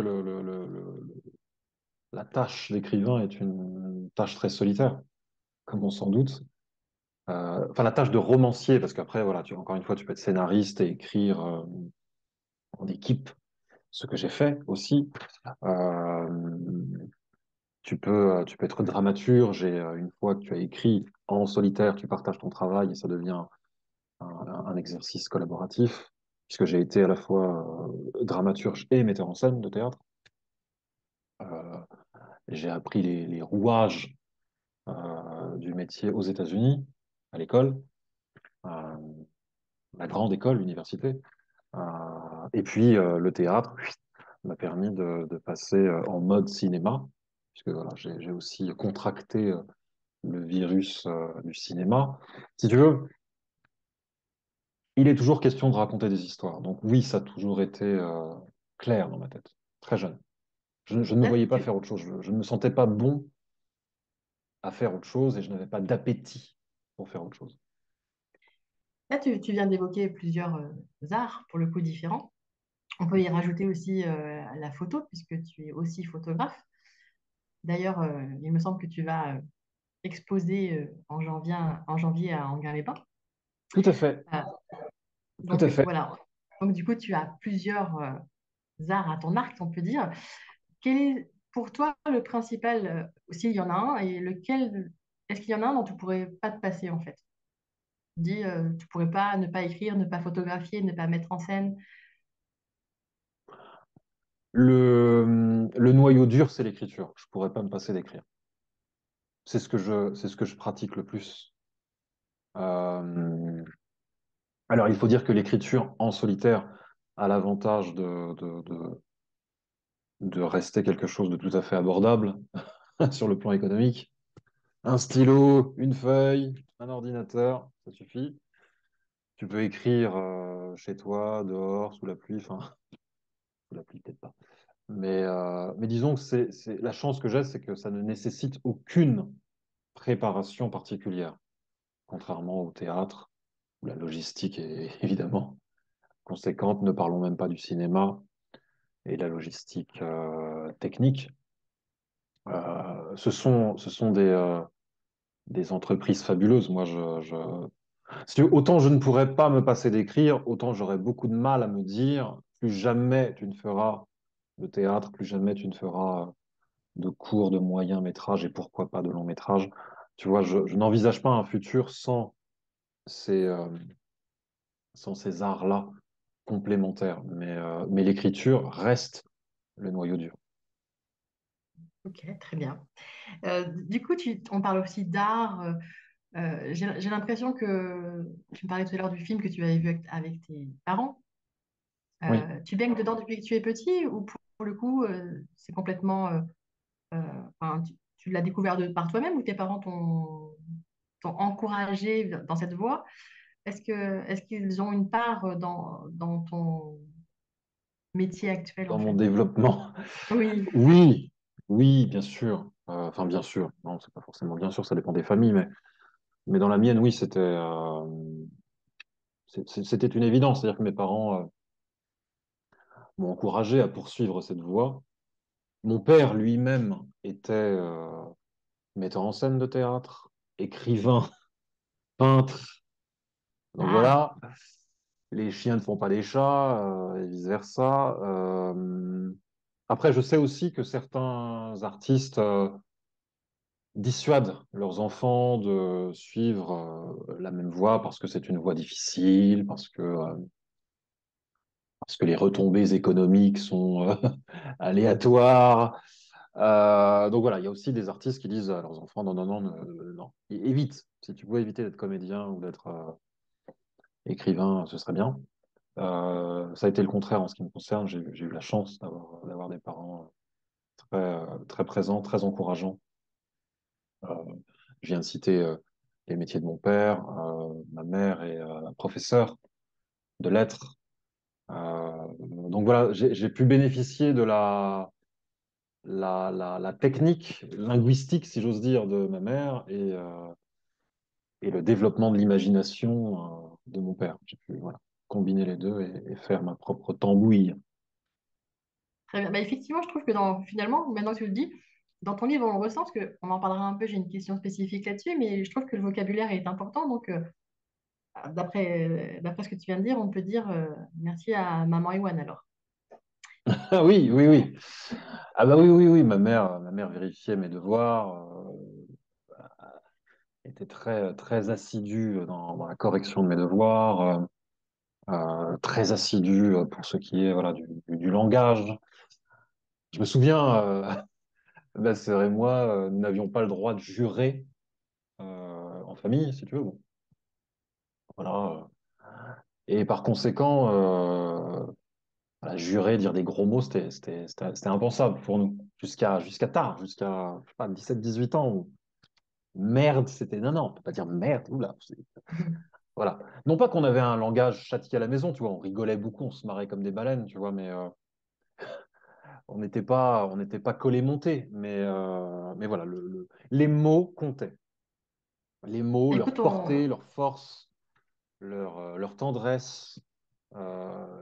la tâche d'écrivain est une tâche très solitaire, comme on s'en doute. Enfin, la tâche de romancier, parce qu'après, voilà, encore une fois, tu peux être scénariste et écrire en équipe, ce que j'ai fait aussi. Euh, tu peux être dramaturge et une fois que tu as écrit en solitaire, tu partages ton travail et ça devient un exercice collaboratif, puisque j'ai été à la fois dramaturge et metteur en scène de théâtre. Euh, j'ai appris les rouages du métier aux États-Unis, à l'école, euh, la grande école, l'université. Et puis le théâtre m'a permis de passer en mode cinéma, puisque voilà, j'ai aussi contracté le virus du cinéma. Si tu veux, il est toujours question de raconter des histoires. Donc oui, ça a toujours été clair dans ma tête, très jeune. Je ne me Là, voyais pas tu, faire autre chose. Je ne me sentais pas bon à faire autre chose et je n'avais pas d'appétit pour faire autre chose. tu viens d'évoquer plusieurs arts, pour le coup, différents. On peut y rajouter aussi la photo, puisque tu es aussi photographe. D'ailleurs, il me semble que tu vas exposer en janvier à Anguin-les-Bains. Tout à fait, Euh, tout à donc fait. voilà. Donc du coup, tu as plusieurs arts à ton arc, on peut dire. Quel est pour toi le principal, s'il y en a un, et lequel, est-ce qu'il y en a un dont tu pourrais pas te passer en fait? Dis, tu pourrais pas ne pas écrire, ne pas photographier, ne pas mettre en scène. Le noyau dur, c'est l'écriture. Je pourrais pas me passer d'écrire. C'est ce que je pratique le plus. Euh, alors, il faut dire que l'écriture en solitaire a l'avantage de rester quelque chose de tout à fait abordable sur le plan économique. Un stylo, une feuille, un ordinateur, ça suffit. Tu peux écrire chez toi, dehors, sous la pluie, enfin, sous la pluie peut-être pas. Mais disons que la chance que j'ai, c'est que ça ne nécessite aucune préparation particulière, contrairement au théâtre, où la logistique est évidemment conséquente. Ne parlons même pas du cinéma et de la logistique technique. Ce sont des entreprises fabuleuses. Moi, si tu veux, autant je ne pourrais pas me passer d'écrire, autant j'aurais beaucoup de mal à me dire, plus jamais tu ne feras de théâtre, plus jamais tu ne feras de cours de moyen métrage et pourquoi pas de long métrage. Tu vois, je n'envisage pas un futur ces, euh, sans ces arts-là complémentaires. Mais l'écriture reste le noyau dur. Ok, très bien. Du coup, on parle aussi d'art. J'ai l'impression que tu me parlais tout à l'heure du film que tu avais vu avec tes parents. Oui. Tu baignes dedans depuis que tu es petit ou pour le coup, c'est complètement, enfin, tu l'as découvert par toi-même ou tes parents t'ont encouragé dans cette voie? Est-ce qu'ils ont une part dans ton métier actuel Dans en mon fait? développement, Oui. oui, oui, bien sûr. Enfin, bien sûr. Non, c'est pas forcément bien sûr, ça dépend des familles, mais dans la mienne, oui, c'était une évidence. C'est-à-dire que mes parents m'ont encouragé à poursuivre cette voie. Mon père lui-même était metteur en scène de théâtre, écrivain, peintre. Donc Ah, voilà, les chiens ne font pas des chats et vice-versa. Après, je sais aussi que certains artistes dissuadent leurs enfants de suivre la même voie parce que c'est une voie difficile, parce que les retombées économiques sont aléatoires. Donc voilà, il y a aussi des artistes qui disent à leurs enfants, non, non, non, non, évite. Si tu pouvais éviter d'être comédien ou d'être écrivain, ce serait bien. Ça a été le contraire en ce qui me concerne. J'ai eu la chance d'avoir des parents très présents, très encourageants. Euh, je viens de citer les métiers de mon père. Ma mère est professeure de lettres. Donc voilà, j'ai pu bénéficier de la technique linguistique, si j'ose dire, de ma mère et le développement de l'imagination de mon père. J'ai pu voilà, combiner les deux et faire ma propre tambouille. Très bien. Bah, effectivement, je trouve que finalement, maintenant que tu le dis, dans ton livre, on le ressent, parce qu'on en parlera un peu, j'ai une question spécifique là-dessus, mais je trouve que le vocabulaire est important. Donc, d'après ce que tu viens de dire, on peut dire merci à maman Ewan alors. Ah oui, oui, oui. Ah bah oui, oui, oui. Ma mère vérifiait mes devoirs, était très assidue dans la correction de mes devoirs, très assidue pour ce qui est voilà, du langage. Je me souviens, ma sœur et moi, nous n'avions pas le droit de jurer en famille, si tu veux. Bon, voilà. Et par conséquent, voilà, jurer, dire des gros mots, c'était impensable pour nous. Jusqu'à tard, jusqu'à je sais pas, 17, 18 ans. Merde, c'était non, non, on peut pas dire merde. Oula, voilà. Non pas qu'on avait un langage châtié à la maison, tu vois, on rigolait beaucoup, on se marrait comme des baleines, tu vois, mais on n'était pas collés montés. Mais voilà, les mots comptaient. Les mots, leur Écoute, portée, leur force, leur tendresse,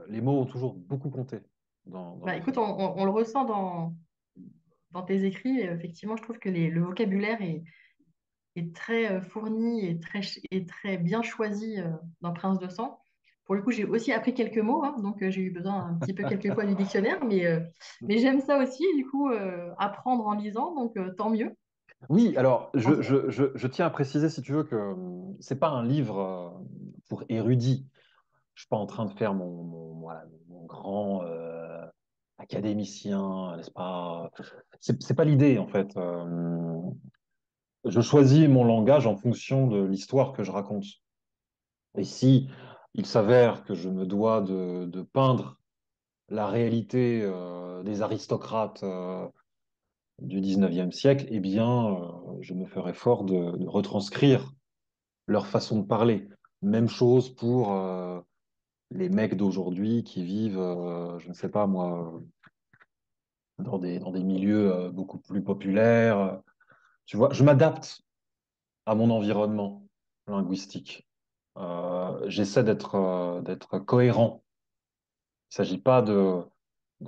les mots ont toujours beaucoup compté dans bah, ma écoute, famille. on le ressent dans tes écrits. Effectivement, je trouve que le vocabulaire est très fourni et très bien choisi dans Prince de Sang. Pour le coup, j'ai aussi appris quelques mots, hein, donc j'ai eu besoin un petit peu quelquefois du dictionnaire, mais j'aime ça aussi, du coup, apprendre en lisant, donc tant mieux. Oui, alors En- je tiens à préciser, si tu veux, que c'est pas un livre pour érudits. Je suis pas en train de faire voilà, mon grand académicien, n'est-ce pas? C'est pas l'idée, en fait. Je choisis mon langage en fonction de l'histoire que je raconte. Et si il s'avère que je me dois de peindre la réalité des aristocrates du 19e siècle, eh bien, je me ferai fort de retranscrire leur façon de parler. Même chose pour les mecs d'aujourd'hui qui vivent, je ne sais pas moi, dans des milieux beaucoup plus populaires. Tu vois, je m'adapte à mon environnement linguistique. J'essaie d'être cohérent. Il ne s'agit pas de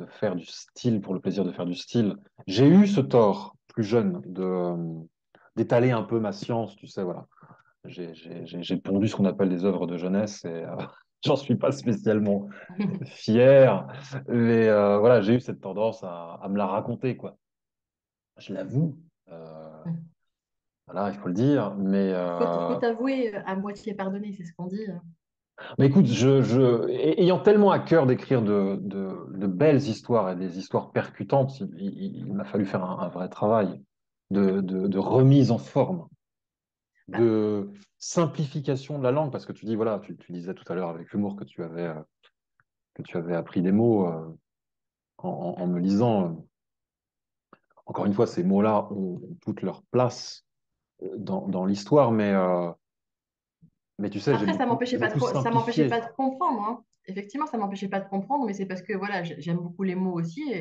faire du style pour le plaisir de faire du style. J'ai eu ce tort, plus jeune, d'étaler un peu ma science, tu sais, voilà. J'ai pondu ce qu'on appelle des œuvres de jeunesse et j'en suis pas spécialement fier, mais voilà, j'ai eu cette tendance à me la raconter, quoi. Je l'avoue, euh, voilà, il faut le dire, faut t'avouer à moitié pardonner, c'est ce qu'on dit. mais écoute, ayant tellement à cœur d'écrire de belles histoires et des histoires percutantes, il m'a fallu faire un vrai travail de remise en forme, Bah, de simplification de la langue, parce que tu dis, voilà, tu disais tout à l'heure avec humour que tu avais appris des mots en me lisant. Encore une fois, ces mots-là ont toute leur place dans l'histoire, mais tu sais, après, j'ai beaucoup ça m'empêchait pas simplifié. de comprendre, hein. Effectivement, ça m'empêchait pas de comprendre, mais c'est parce que voilà, j'aime beaucoup les mots aussi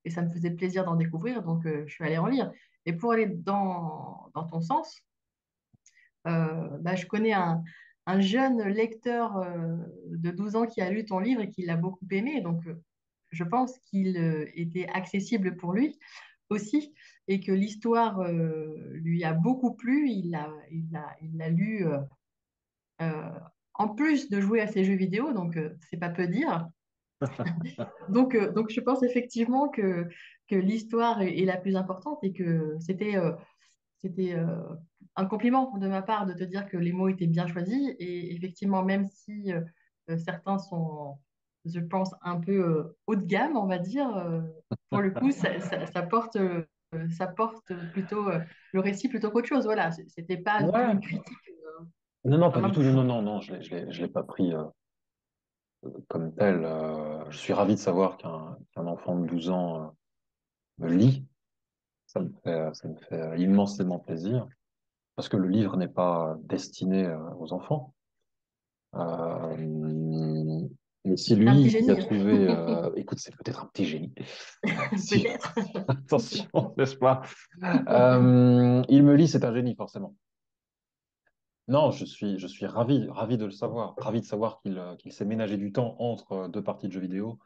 et ça me faisait plaisir d'en découvrir, donc je suis allée en lire. Et pour aller dans ton sens, bah, je connais un jeune lecteur de 12 ans qui a lu ton livre et qui l'a beaucoup aimé, donc je pense qu'il était accessible pour lui aussi et que l'histoire lui a beaucoup plu. Il l'a lu. Euh, en plus de jouer à ces jeux vidéo, donc c'est pas peu dire. Donc je pense effectivement que l'histoire est la plus importante et que c'était un compliment de ma part de te dire que les mots étaient bien choisis. Et effectivement, même si certains sont, je pense, un peu haut de gamme, on va dire, pour le coup, ça porte ça porte plutôt le récit plutôt qu'autre chose. Voilà, c'était pas du tout Ouais, une critique, non, non, pas du vraiment tout. du Non, tout. non, non, non, je l'ai pas pris comme tel. Je suis ravi de savoir qu'un enfant de 12 ans me lit. Ça me fait immensément plaisir. Parce que le livre n'est pas destiné aux enfants. Euh, mais c'est C'est un petit lui qui a génie, hein. trouvé. Écoute, c'est peut-être un petit génie. Si, Peut-être. attention, n'est-ce pas? Il me lit, c'est un génie, forcément. Non, je suis ravi, ravi de le savoir, ravi de savoir qu'il s'est ménagé du temps entre deux parties de jeux vidéo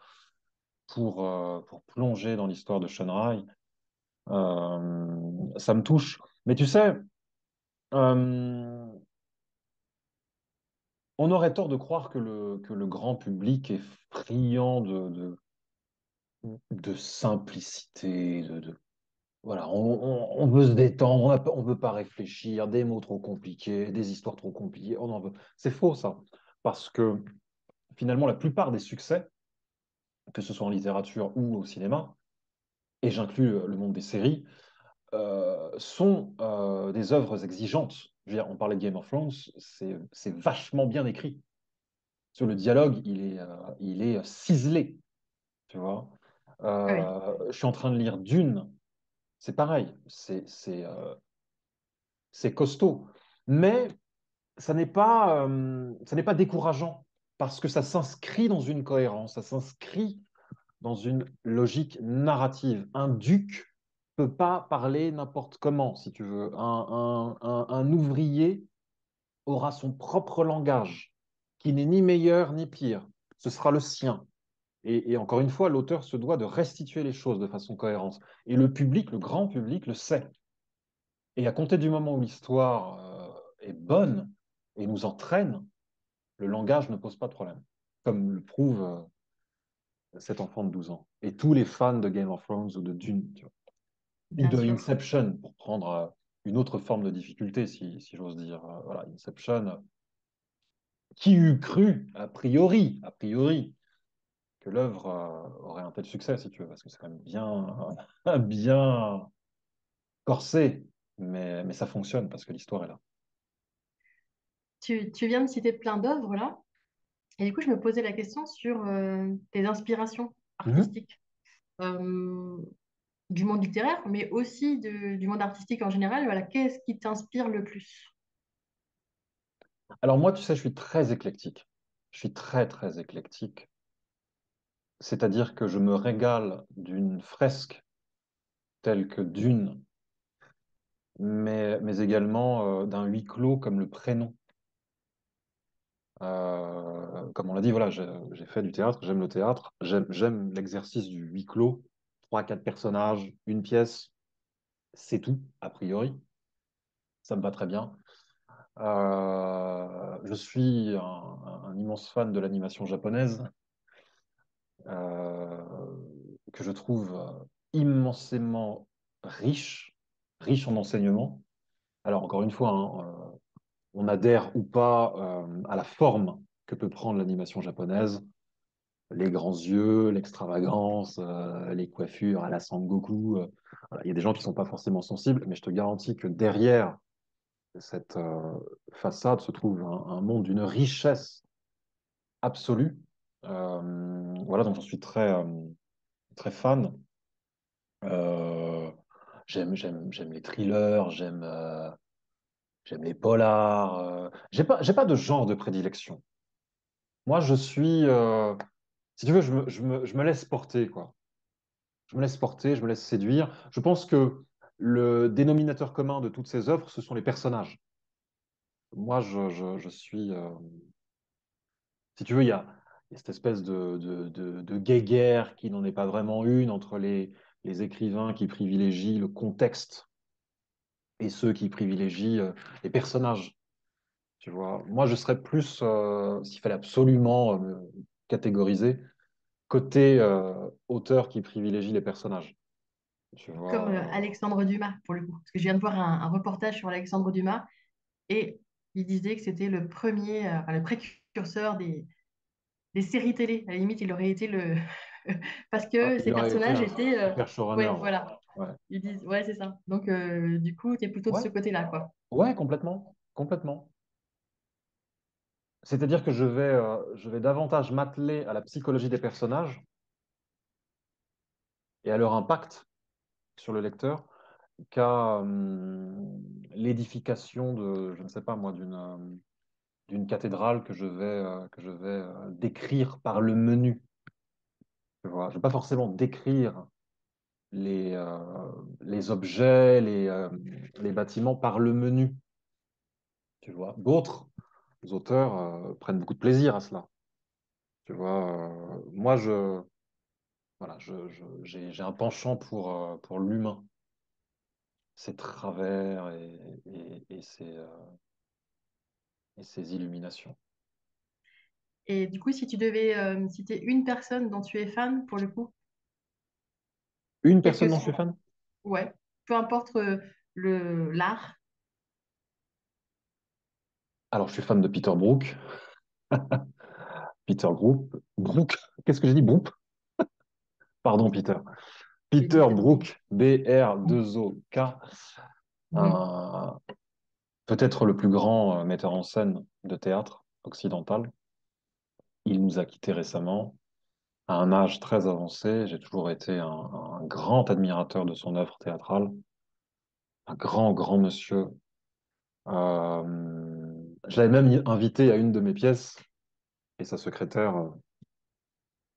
pour plonger dans l'histoire de Shunrai. Ça me touche. Mais tu sais, euh, on aurait tort de croire que le grand public est friand de simplicité, voilà, on veut se détendre, on veut pas réfléchir, des mots trop compliqués, des histoires trop compliquées, on en veut. C'est faux, ça. Parce que finalement, la plupart des succès, que ce soit en littérature ou au cinéma, et j'inclus le monde des séries, sont des œuvres exigeantes. Je veux dire, on parlait de Game of Thrones, c'est vachement bien écrit. Sur le dialogue, il est ciselé, tu vois. Oui, Je suis en train de lire Dune, c'est pareil, c'est costaud. Mais ça n'est pas décourageant parce que ça s'inscrit dans une cohérence, ça s'inscrit dans une logique narrative. Un duc peut pas parler n'importe comment, si tu veux. Un ouvrier aura son propre langage, qui n'est ni meilleur ni pire. Ce sera le sien. Et encore une fois, l'auteur se doit de restituer les choses de façon cohérente. Et le public, le grand public, le sait. Et à compter du moment où l'histoire est bonne et nous entraîne, le langage ne pose pas de problème, comme le prouve cet enfant de 12 ans. Et tous les fans de Game of Thrones ou de Dune, tu vois, ou bien de sûr. Inception, pour prendre une autre forme de difficulté, si j'ose dire. Voilà, Inception, qui eût cru, a priori, que l'œuvre aurait un tel succès, si tu veux, parce que c'est quand même bien, bien corsé, mais ça fonctionne parce que l'histoire est là. Tu viens de citer plein d'œuvres là, et du coup, je me posais la question sur tes inspirations Mhm. artistiques. Euh, du monde littéraire, mais aussi du monde artistique en général. Voilà, qu'est-ce qui t'inspire le plus? Alors moi, tu sais, je suis très éclectique. Je suis très, très éclectique. C'est-à-dire que je me régale d'une fresque telle que Dune, mais également d'un huis clos comme le prénom. Comme on l'a dit, voilà, j'ai fait du théâtre, j'aime le théâtre, j'aime l'exercice du huis clos, trois, quatre personnages, une pièce, c'est tout, a priori, ça me va très bien. Je suis un immense fan de l'animation japonaise, euh, que je trouve immensément riche, riche en enseignements. Alors, encore une fois, hein, on adhère ou pas à la forme que peut prendre l'animation japonaise, les grands yeux, l'extravagance, les coiffures à la Sangoku. Voilà, il y a des gens qui ne sont pas forcément sensibles, mais je te garantis que derrière cette façade se trouve un monde d'une richesse absolue. Voilà, donc j'en suis très, très fan. Euh, j'aime les thrillers, j'aime les polars. J'ai pas de genre de prédilection. Moi, si tu veux, je me laisse porter, quoi. Je me laisse porter, je me laisse séduire. Je pense que le dénominateur commun de toutes ces œuvres, ce sont les personnages. Moi, je suis, si tu veux, il y a cette espèce de guéguerre qui n'en est pas vraiment une entre les écrivains qui privilégient le contexte et ceux qui privilégient les personnages. Tu vois, moi, je serais plus, s'il fallait absolument me catégoriser, côté auteur qui privilégie les personnages. Tu Comme vois, Alexandre Dumas, pour le coup. Parce que je viens de voir un reportage sur Alexandre Dumas et il disait que c'était le premier, enfin, le précurseur des séries télé. À la limite, il aurait été le... Parce que il ces aurait été personnages étaient... un super showrunner. ouais, Ouais. voilà. Ouais, Ils disent, ouais, c'est ça. Donc, du coup, tu es plutôt de ouais, ce côté-là, quoi. ouais, complètement, complètement. C'est-à-dire que je vais davantage m'atteler à la psychologie des personnages et à leur impact sur le lecteur qu'à l'édification de, je ne sais pas moi, d'une cathédrale que je vais décrire par le menu. Tu vois. Je ne vais pas forcément décrire les objets, les bâtiments par le menu. Tu vois. D'autres auteurs prennent beaucoup de plaisir à cela. Tu vois. Moi, voilà, j'ai un penchant pour l'humain, ses travers et ses illuminations. Et du coup, si tu devais citer une personne dont tu es fan, pour le coup, Une quel que personne dont je suis soit, fan? ouais, peu importe l'art. Alors, je suis fan de Peter Brook. Peter Brook. Brook. Qu'est-ce que j'ai dit? Brook? Pardon, Peter. J'ai dit Peter peut-être bon. Brook, B-R-2-O-K. Mhm. un- Peut-être le plus grand metteur en scène de théâtre occidental. Il nous a quittés récemment à un âge très avancé. J'ai toujours été un grand admirateur de son œuvre théâtrale. Un grand, grand monsieur. Je l'avais même invité à une de mes pièces et sa secrétaire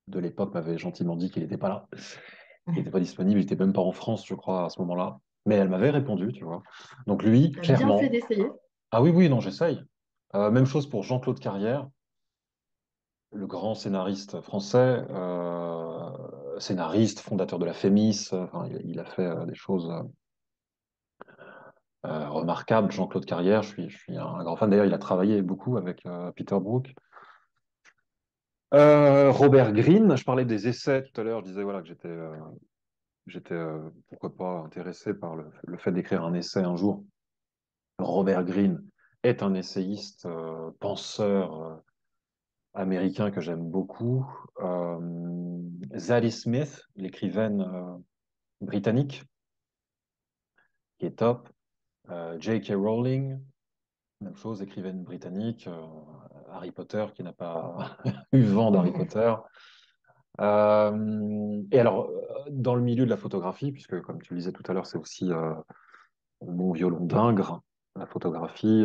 de l'époque m'avait gentiment dit qu'il n'était pas là. Il n'était pas disponible, il n'était même pas en France, je crois, à ce moment-là. Mais elle m'avait répondu, tu vois. Donc lui, Tu as bien fait clairement. d'essayer. Ah oui, oui, non, j'essaye. Même chose pour Jean-Claude Carrière, le grand scénariste français, scénariste, fondateur de la Fémis. Enfin, il a fait des choses remarquables. Jean-Claude Carrière, je suis un grand fan. D'ailleurs, il a travaillé beaucoup avec Peter Brook. Robert Greene, je parlais des essais tout à l'heure, je disais voilà, que j'étais pourquoi pas intéressé par le fait d'écrire un essai un jour. Robert Greene est un essayiste, penseur américain que j'aime beaucoup. Zadie Smith, l'écrivaine britannique, qui est top. J.K. Rowling, même chose, écrivaine britannique. Harry Potter, qui n'a pas eu vent d'Harry Potter. Et alors, dans le milieu de la photographie, puisque comme tu le disais tout à l'heure, c'est aussi mon violon d'Ingres, la photographie,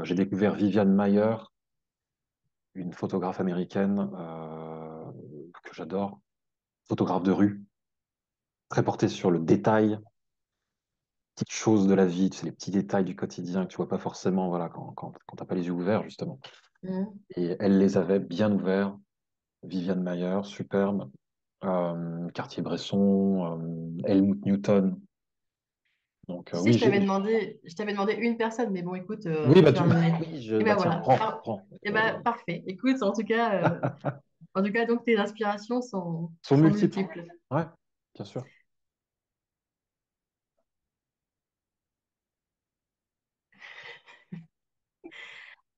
j'ai découvert Viviane Mayer, une photographe américaine que j'adore, photographe de rue, très portée sur le détail, petites choses de la vie, tu sais, les petits détails du quotidien que tu vois pas forcément voilà, quand t'as pas les yeux ouverts, justement. Mhm. Et elle les avait bien ouverts. Viviane Mayer, superbe. Cartier-Bresson, Helmut Newton. Donc Tu sais, oui, je t'avais demandé une personne, mais bon, écoute, oui, bah tu en donnes. oui, Et bah ben tiens, voilà. prends, prends. Et ben parfait. Écoute, en tout cas, donc tes inspirations Sont sont multiples. multiples. Ouais, bien sûr.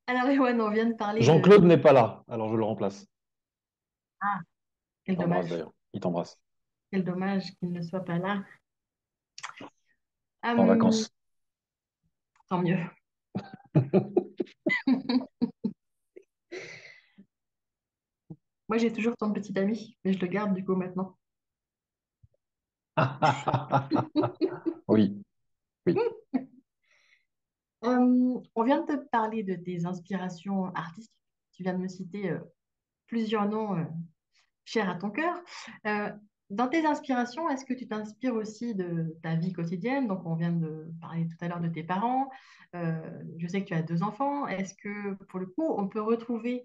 Alors, Ewan, on vient de parler Jean-Claude de. n'est pas là, alors je le remplace. Ah, Il quel t'embrasse dommage. d'ailleurs. Il t'embrasse. Quel dommage qu'il ne soit pas là. En Hum, vacances. tant mieux. Moi, j'ai toujours ton petit ami, mais je le garde du coup maintenant. Oui, oui. On vient de te parler de tes inspirations artistiques. Tu viens de me citer plusieurs noms chers à ton cœur. Euh, Dans tes inspirations, est-ce que tu t'inspires aussi de ta vie quotidienne? Donc, on vient de parler tout à l'heure de tes parents. Je sais que tu as deux enfants. Est-ce que, pour le coup, on peut retrouver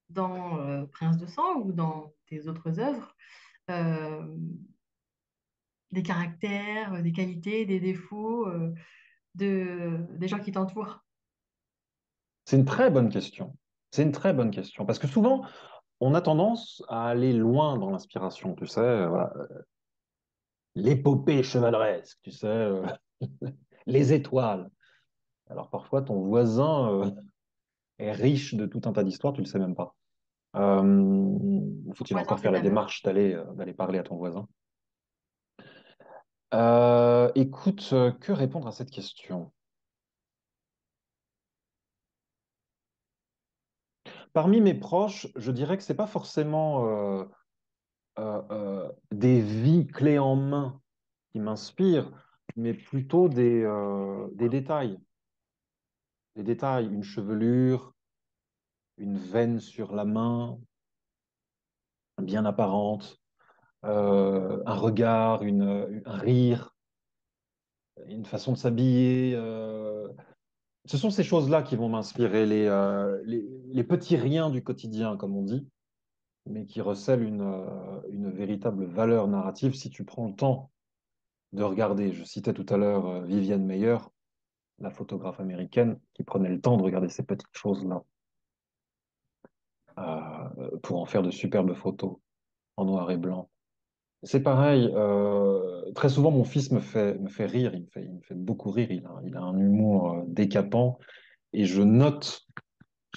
dans Prince de sang ou dans tes autres œuvres euh, des caractères, des qualités, des défauts des gens qui t'entourent? C'est une très bonne question. C'est une très bonne question. Parce que souvent, on a tendance à aller loin dans l'inspiration, tu sais, voilà. L'épopée chevaleresque, tu sais, les étoiles. Alors parfois, ton voisin est riche de tout un tas d'histoires, tu le sais même pas. Ton Faut-il voisin, encore faire c'est la ta mère. démarche d'aller parler à ton voisin? Écoute, que répondre à cette question? Parmi mes proches, je dirais que c'est pas forcément des vies clés en main qui m'inspirent, mais plutôt des détails. Des détails, une chevelure, une veine sur la main, bien apparente, un regard, un rire, une façon de s'habiller. Ce sont ces choses-là qui vont m'inspirer, les petits riens du quotidien, comme on dit, mais qui recèlent une véritable valeur narrative si tu prends le temps de regarder. Je citais tout à l'heure Viviane Meyer, la photographe américaine, qui prenait le temps de regarder ces petites choses-là pour en faire de superbes photos en noir et blanc. C'est pareil, très souvent mon fils me fait rire, il me fait beaucoup rire, il a un humour décapant et je note,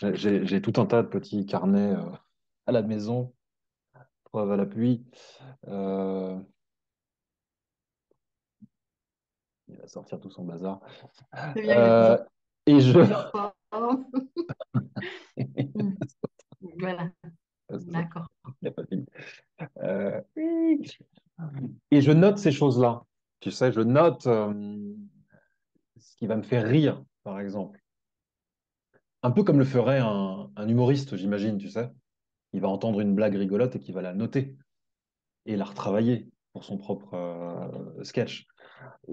j'ai tout un tas de petits carnets à la maison, preuve à l'appui. Euh, il va sortir tout son bazar. C'est bien, il a Euh, et je... mis en forme. Hmm. Voilà, d'accord. Il n'a pas fini. Oui. Et je note ces choses-là. Tu sais, je note ce qui va me faire rire, par exemple. Un peu comme le ferait un humoriste, j'imagine, tu sais. Il va entendre une blague rigolote et qui va la noter et la retravailler pour son propre sketch.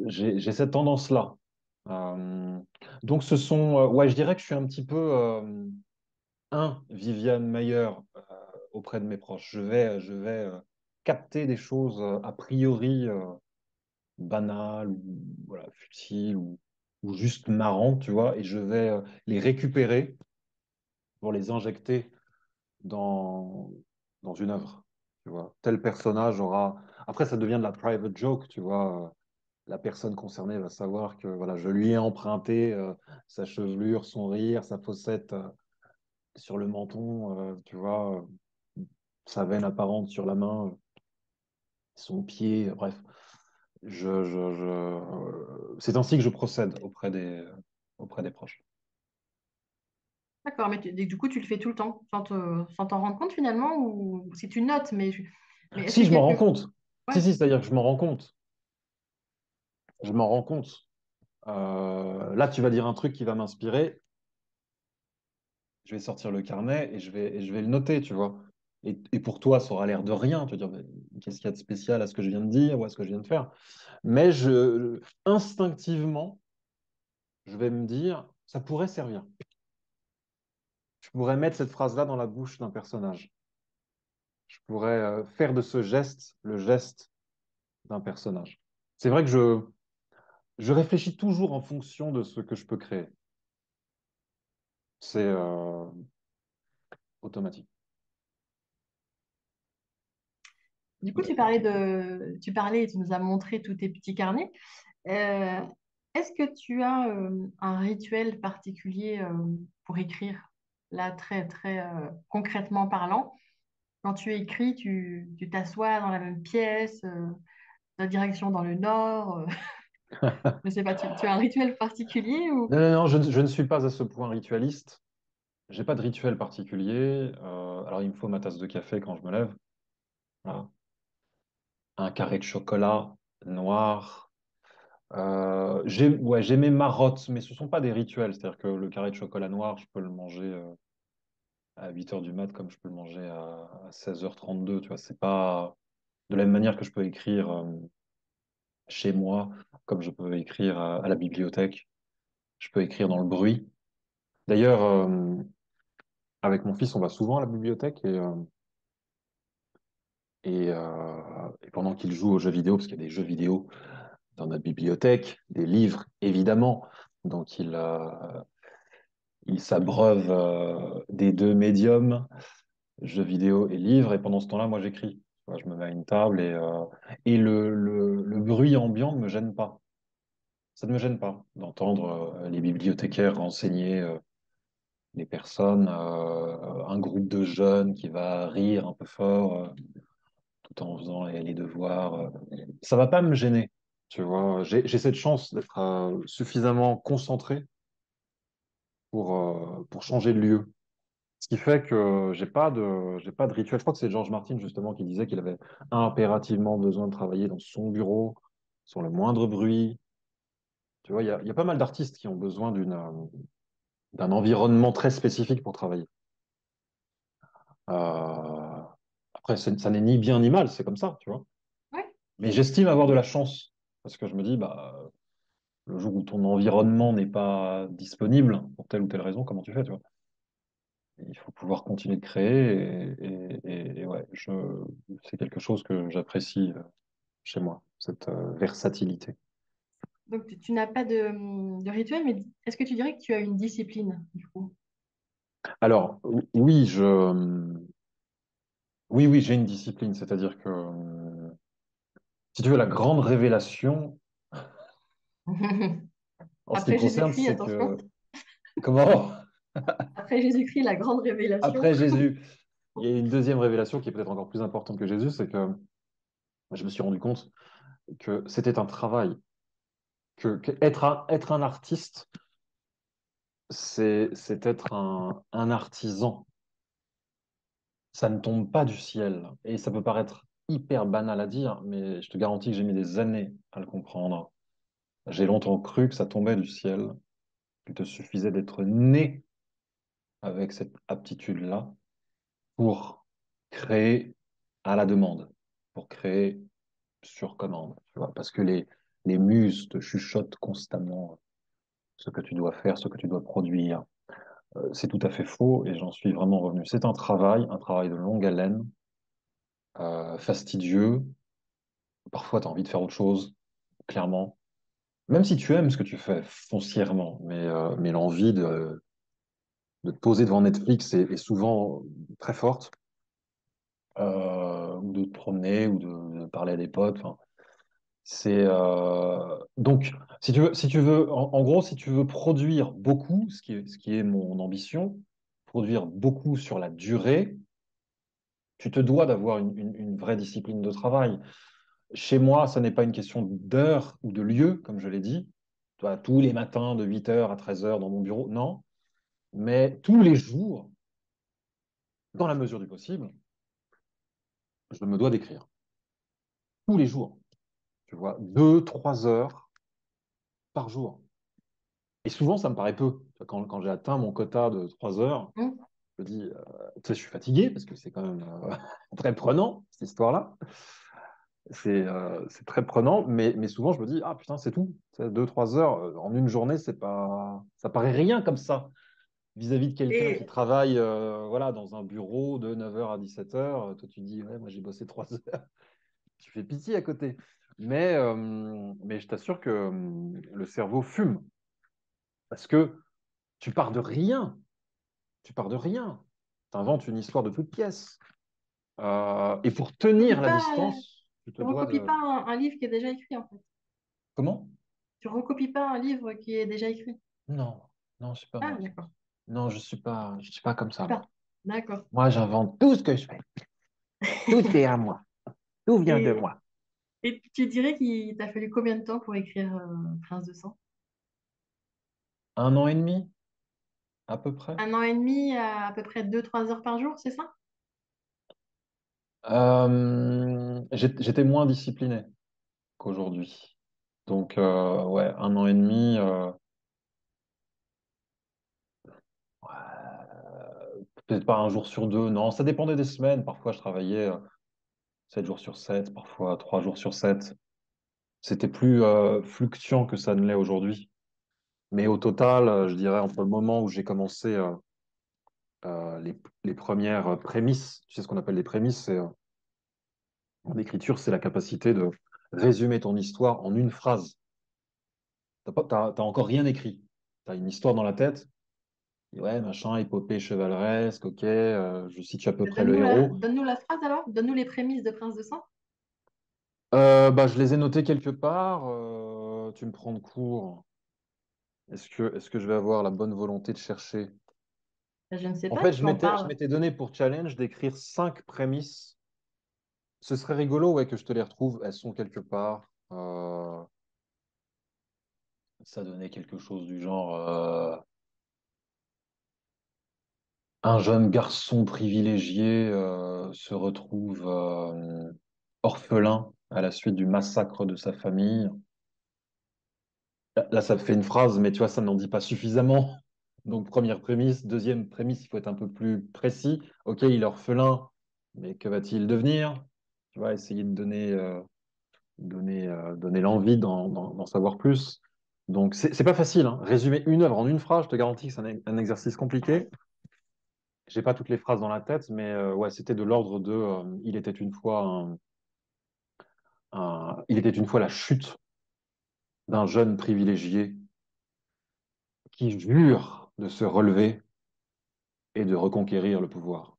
J'ai cette tendance-là. Euh, donc ce sont, ouais, je dirais que je suis un petit peu Viviane Mayer auprès de mes proches. Je vais capter des choses a priori banales ou voilà, futiles ou juste marrantes, tu vois, et je vais les récupérer pour les injecter dans, dans une œuvre. Tu vois, tel personnage aura. Après, ça devient de la private joke, tu vois. La personne concernée va savoir que voilà, je lui ai emprunté sa chevelure, son rire, sa fossette sur le menton, tu vois, sa veine apparente sur la main, son pied, bref. C'est ainsi que je procède auprès des proches. D'accord, mais du coup, tu le fais tout le temps, sans t'en rendre compte finalement, ou si tu notes, mais est-ce que Si, je m'en rends quelque... compte. Ouais, Si, c'est-à-dire que je m'en rends compte. Je m'en rends compte. Là, tu vas dire un truc qui va m'inspirer. Je vais sortir le carnet et je vais le noter, tu vois. Et pour toi, ça aura l'air de rien. Tu vas dire, mais qu'est-ce qu'il y a de spécial à ce que je viens de dire ou à ce que je viens de faire? Mais instinctivement, je vais me dire, ça pourrait servir. Je pourrais mettre cette phrase-là dans la bouche d'un personnage. Je pourrais faire de ce geste le geste d'un personnage. C'est vrai que je réfléchis toujours en fonction de ce que je peux créer. C'est automatique. du coup, tu parlais et tu nous as montré tous tes petits carnets. Euh, Est-ce que tu as un rituel particulier pour écrire, là, très, très concrètement parlant? Quand tu écris, tu t'assois dans la même pièce, la direction dans le nord. Je sais pas, tu as un rituel particulier ou... Non, non, non, je ne suis pas à ce point ritualiste. J'ai pas de rituel particulier. Alors, il me faut ma tasse de café quand je me lève. Voilà. Un carré de chocolat noir. Ouais, j'ai mes marottes, mais ce sont pas des rituels. C'est-à-dire que le carré de chocolat noir, je peux le manger à 8 heures du mat comme je peux le manger à 16h32. Tu vois, c'est pas de la même manière que je peux écrire chez moi, comme je peux écrire à la bibliothèque. Je peux écrire dans le bruit. D'ailleurs, avec mon fils, on va souvent à la bibliothèque et pendant qu'il joue aux jeux vidéo, parce qu'il y a des jeux vidéo dans notre bibliothèque, des livres, évidemment. Donc, il s'abreuve des deux médiums, jeux vidéo et livres. Et pendant ce temps-là, moi, j'écris. Tu vois, je me mets à une table et le bruit ambiant ne me gêne pas. Ça ne me gêne pas d'entendre les bibliothécaires renseigner les personnes, un groupe de jeunes qui va rire un peu fort tout en faisant les devoirs. Ça va pas me gêner. Tu vois, j'ai cette chance d'être suffisamment concentré pour changer de lieu. Ce qui fait que j'ai pas de rituel. Je crois que c'est George Martin justement qui disait qu'il avait impérativement besoin de travailler dans son bureau, sur le moindre bruit. Tu vois, il y a pas mal d'artistes qui ont besoin d'un environnement très spécifique pour travailler. Euh, Après, ça n'est ni bien ni mal, c'est comme ça, tu vois. Ouais. Mais j'estime avoir de la chance parce que je me dis, bah, le jour où ton environnement n'est pas disponible pour telle ou telle raison, comment tu fais, tu vois? Il faut pouvoir continuer de créer et ouais, c'est quelque chose que j'apprécie chez moi, cette versatilité. Donc, tu n'as pas de rituel, mais est-ce que tu dirais que tu as une discipline, du coup? Alors, oui, oui, j'ai une discipline, c'est-à-dire que, si tu veux, la grande révélation en ce qui me Après concerne, Jésus-Christ, c'est attention. que, comment, Après Jésus-Christ, la grande révélation. après Jésus, il y a une deuxième révélation qui est peut-être encore plus importante que Jésus, c'est que je me suis rendu compte que c'était un travail, que être un artiste, c'est être un artisan. Ça ne tombe pas du ciel. Et ça peut paraître hyper banal à dire, mais je te garantis que j'ai mis des années à le comprendre. J'ai longtemps cru que ça tombait du ciel, qu'il te suffisait d'être né avec cette aptitude-là pour créer à la demande, pour créer sur commande, tu vois, parce que les muses te chuchotent constamment ce que tu dois faire, ce que tu dois produire. C'est tout à fait faux et j'en suis vraiment revenu. C'est un travail de longue haleine, fastidieux. Parfois, tu as envie de faire autre chose, clairement. Même si tu aimes ce que tu fais foncièrement, mais l'envie de te poser devant Netflix est souvent très forte, ou de te promener, ou de parler à des potes. Enfin, donc, si tu veux, en gros, si tu veux produire beaucoup, ce qui est mon ambition, produire beaucoup sur la durée, tu te dois d'avoir une vraie discipline de travail. Chez moi, ce n'est pas une question d'heure ou de lieu, comme je l'ai dit. Toi, tous les matins de 8 heures à 13 heures dans mon bureau, non. Mais tous les jours, dans la mesure du possible, je me dois d'écrire. Tous les jours. Tu vois, 2, 3 heures par jour. Et souvent, ça me paraît peu. Quand j'ai atteint mon quota de 3 heures, Hmm. je me dis, tu sais, je suis fatigué parce que c'est quand même très prenant, cette histoire-là. C'est très prenant, mais souvent, je me dis, ah putain, c'est tout. 2, 3 heures en une journée, ça paraît rien comme ça vis-à-vis de quelqu'un qui Et, travaille voilà, dans un bureau de 9 heures à 17 heures. Toi, tu dis, ouais, moi, j'ai bossé 3 heures. Tu fais pitié à côté. Mais je t'assure que le cerveau fume parce que tu pars de rien. Tu pars de rien. Tu inventes une histoire de toute pièce. Et pour tenir recopie la pas, distance, tu te tu dois recopies de... pas un livre qui est déjà écrit, en fait. Comment? Tu recopies pas un livre qui est déjà écrit. Non, non, je suis pas Ah, moi. d'accord. Non, je suis pas comme ça, moi. Super. D'accord. Moi, j'invente tout ce que je fais. Tout est à moi. Tout vient de Et, moi. et tu dirais qu'il t'a fallu combien de temps pour écrire Prince de sang? 1 an et demi, à peu près. 1 an et demi à peu près 2, 3 heures par jour, c'est ça? J'étais moins discipliné qu'aujourd'hui. Donc, ouais, 1 an et demi, ouais, peut-être pas un jour sur deux. Non, ça dépendait des semaines. Parfois, je travaillais 7 jours sur 7, parfois 3 jours sur 7. C'était plus fluctuant que ça ne l'est aujourd'hui. Mais au total, je dirais entre le moment où j'ai commencé les premières prémices, tu sais ce qu'on appelle les prémices, en écriture, c'est la capacité de résumer ton histoire en une phrase. T'as encore rien écrit. Tu as une histoire dans la tête. Et ouais, machin, épopée chevaleresque, ok, je situe à peu près le héros. Donne-nous la phrase alors. Donne-nous les prémices de Prince de sang. Bah, je les ai notés quelque part. Tu me prends de court. Est-ce que je vais avoir la bonne volonté de chercher? Je ne sais En pas, fait, tu m'en je parles. m'étais donné pour challenge d'écrire 5 prémices. Ce serait rigolo, ouais, que je te les retrouve. Elles sont quelque part. Ça donnait quelque chose du genre un jeune garçon privilégié se retrouve orphelin à la suite du massacre de sa famille. Là, ça te fait une phrase, mais tu vois, ça n'en dit pas suffisamment. Donc, première prémisse. Deuxième prémisse, il faut être un peu plus précis. Ok, il est orphelin, mais que va-t-il devenir? Tu vois, essayer de donner l'envie d'en savoir plus. Donc, c'est pas facile, hein. Résumer une œuvre en une phrase, je te garantis que c'est un exercice compliqué. J'ai pas toutes les phrases dans la tête, mais ouais, c'était de l'ordre de il était une fois il était une fois la chute d'un jeune privilégié qui jure de se relever et de reconquérir le pouvoir.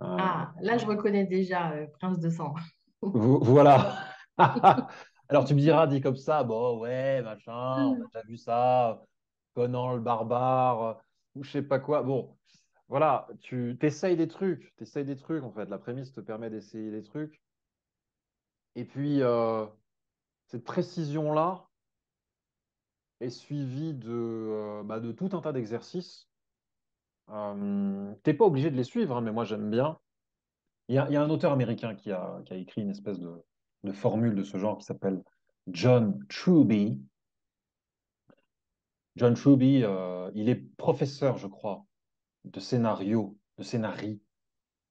Euh, Ah, là, je reconnais déjà Prince de sang. voilà. Alors tu me diras, dit comme ça, bon ouais, machin, on a déjà vu ça, Conan le barbare, ou je sais pas quoi. Bon, voilà, tu t'essayes des trucs en fait. La prémisse te permet d'essayer des trucs. Et puis cette précision-là est suivie de tout un tas d'exercices. T'es pas obligé de les suivre, hein, mais moi j'aime bien. Il y a un auteur américain qui a écrit une espèce de formule de ce genre qui s'appelle John Truby. John Truby, il est professeur, je crois, de scénario, de scénarii,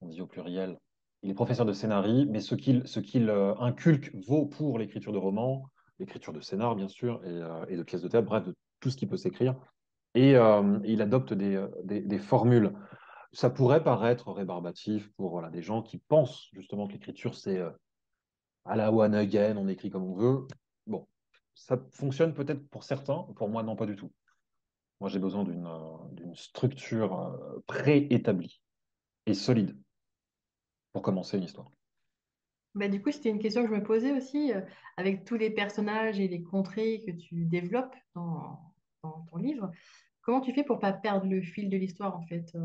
on dit au pluriel. Il est professeur de scénarii, mais ce qu'il inculque vaut pour l'écriture de romans, l'écriture de scénar, bien sûr, et de pièces de théâtre, bref, de tout ce qui peut s'écrire. Et il adopte des formules. Ça pourrait paraître rébarbatif pour voilà, des gens qui pensent justement que l'écriture, c'est à la one again, on écrit comme on veut. Bon, ça fonctionne peut-être pour certains, pour moi, non, pas du tout. Moi, j'ai besoin d'une structure préétablie et solide pour commencer une histoire. Bah, du coup, c'était une question que je me posais aussi, avec tous les personnages et les contrées que tu développes dans ton livre. Comment tu fais pour pas perdre le fil de l'histoire, en fait,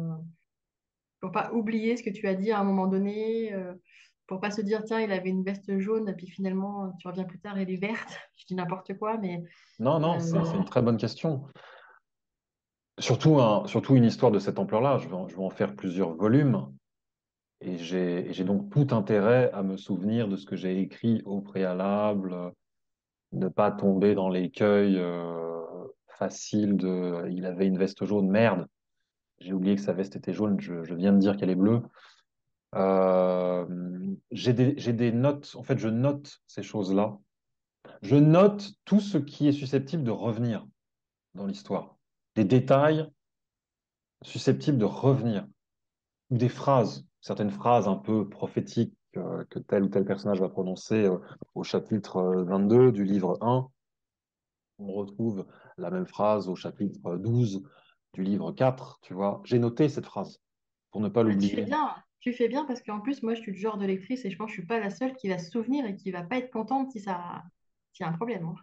pour pas oublier ce que tu as dit à un moment donné, pour pas se dire, tiens, il avait une veste jaune, et puis finalement, tu reviens plus tard, elle est verte. Je dis n'importe quoi, mais Non, non, c'est une très bonne question. Surtout une histoire de cette ampleur-là. Je vais en faire plusieurs volumes. Et j'ai donc tout intérêt à me souvenir de ce que j'ai écrit au préalable, ne pas tomber dans l'écueil facile de il avait une veste jaune, merde, j'ai oublié que sa veste était jaune, je viens de dire qu'elle est bleue. Euh, j'ai des notes, en fait, je note ces choses-là. Je note tout ce qui est susceptible de revenir dans l'histoire. Des détails susceptibles de revenir, ou des phrases, certaines phrases un peu prophétiques que tel ou tel personnage va prononcer au chapitre 22 du livre 1. On retrouve la même phrase au chapitre 12 du livre 4, tu vois. J'ai noté cette phrase pour ne pas bah, tu fais l'oublier. bien. Tu fais bien parce qu'en plus, moi, je suis le genre de lectrice et je pense que je suis pas la seule qui va se souvenir et qui va pas être contente si ça, s'il y a un problème, hein.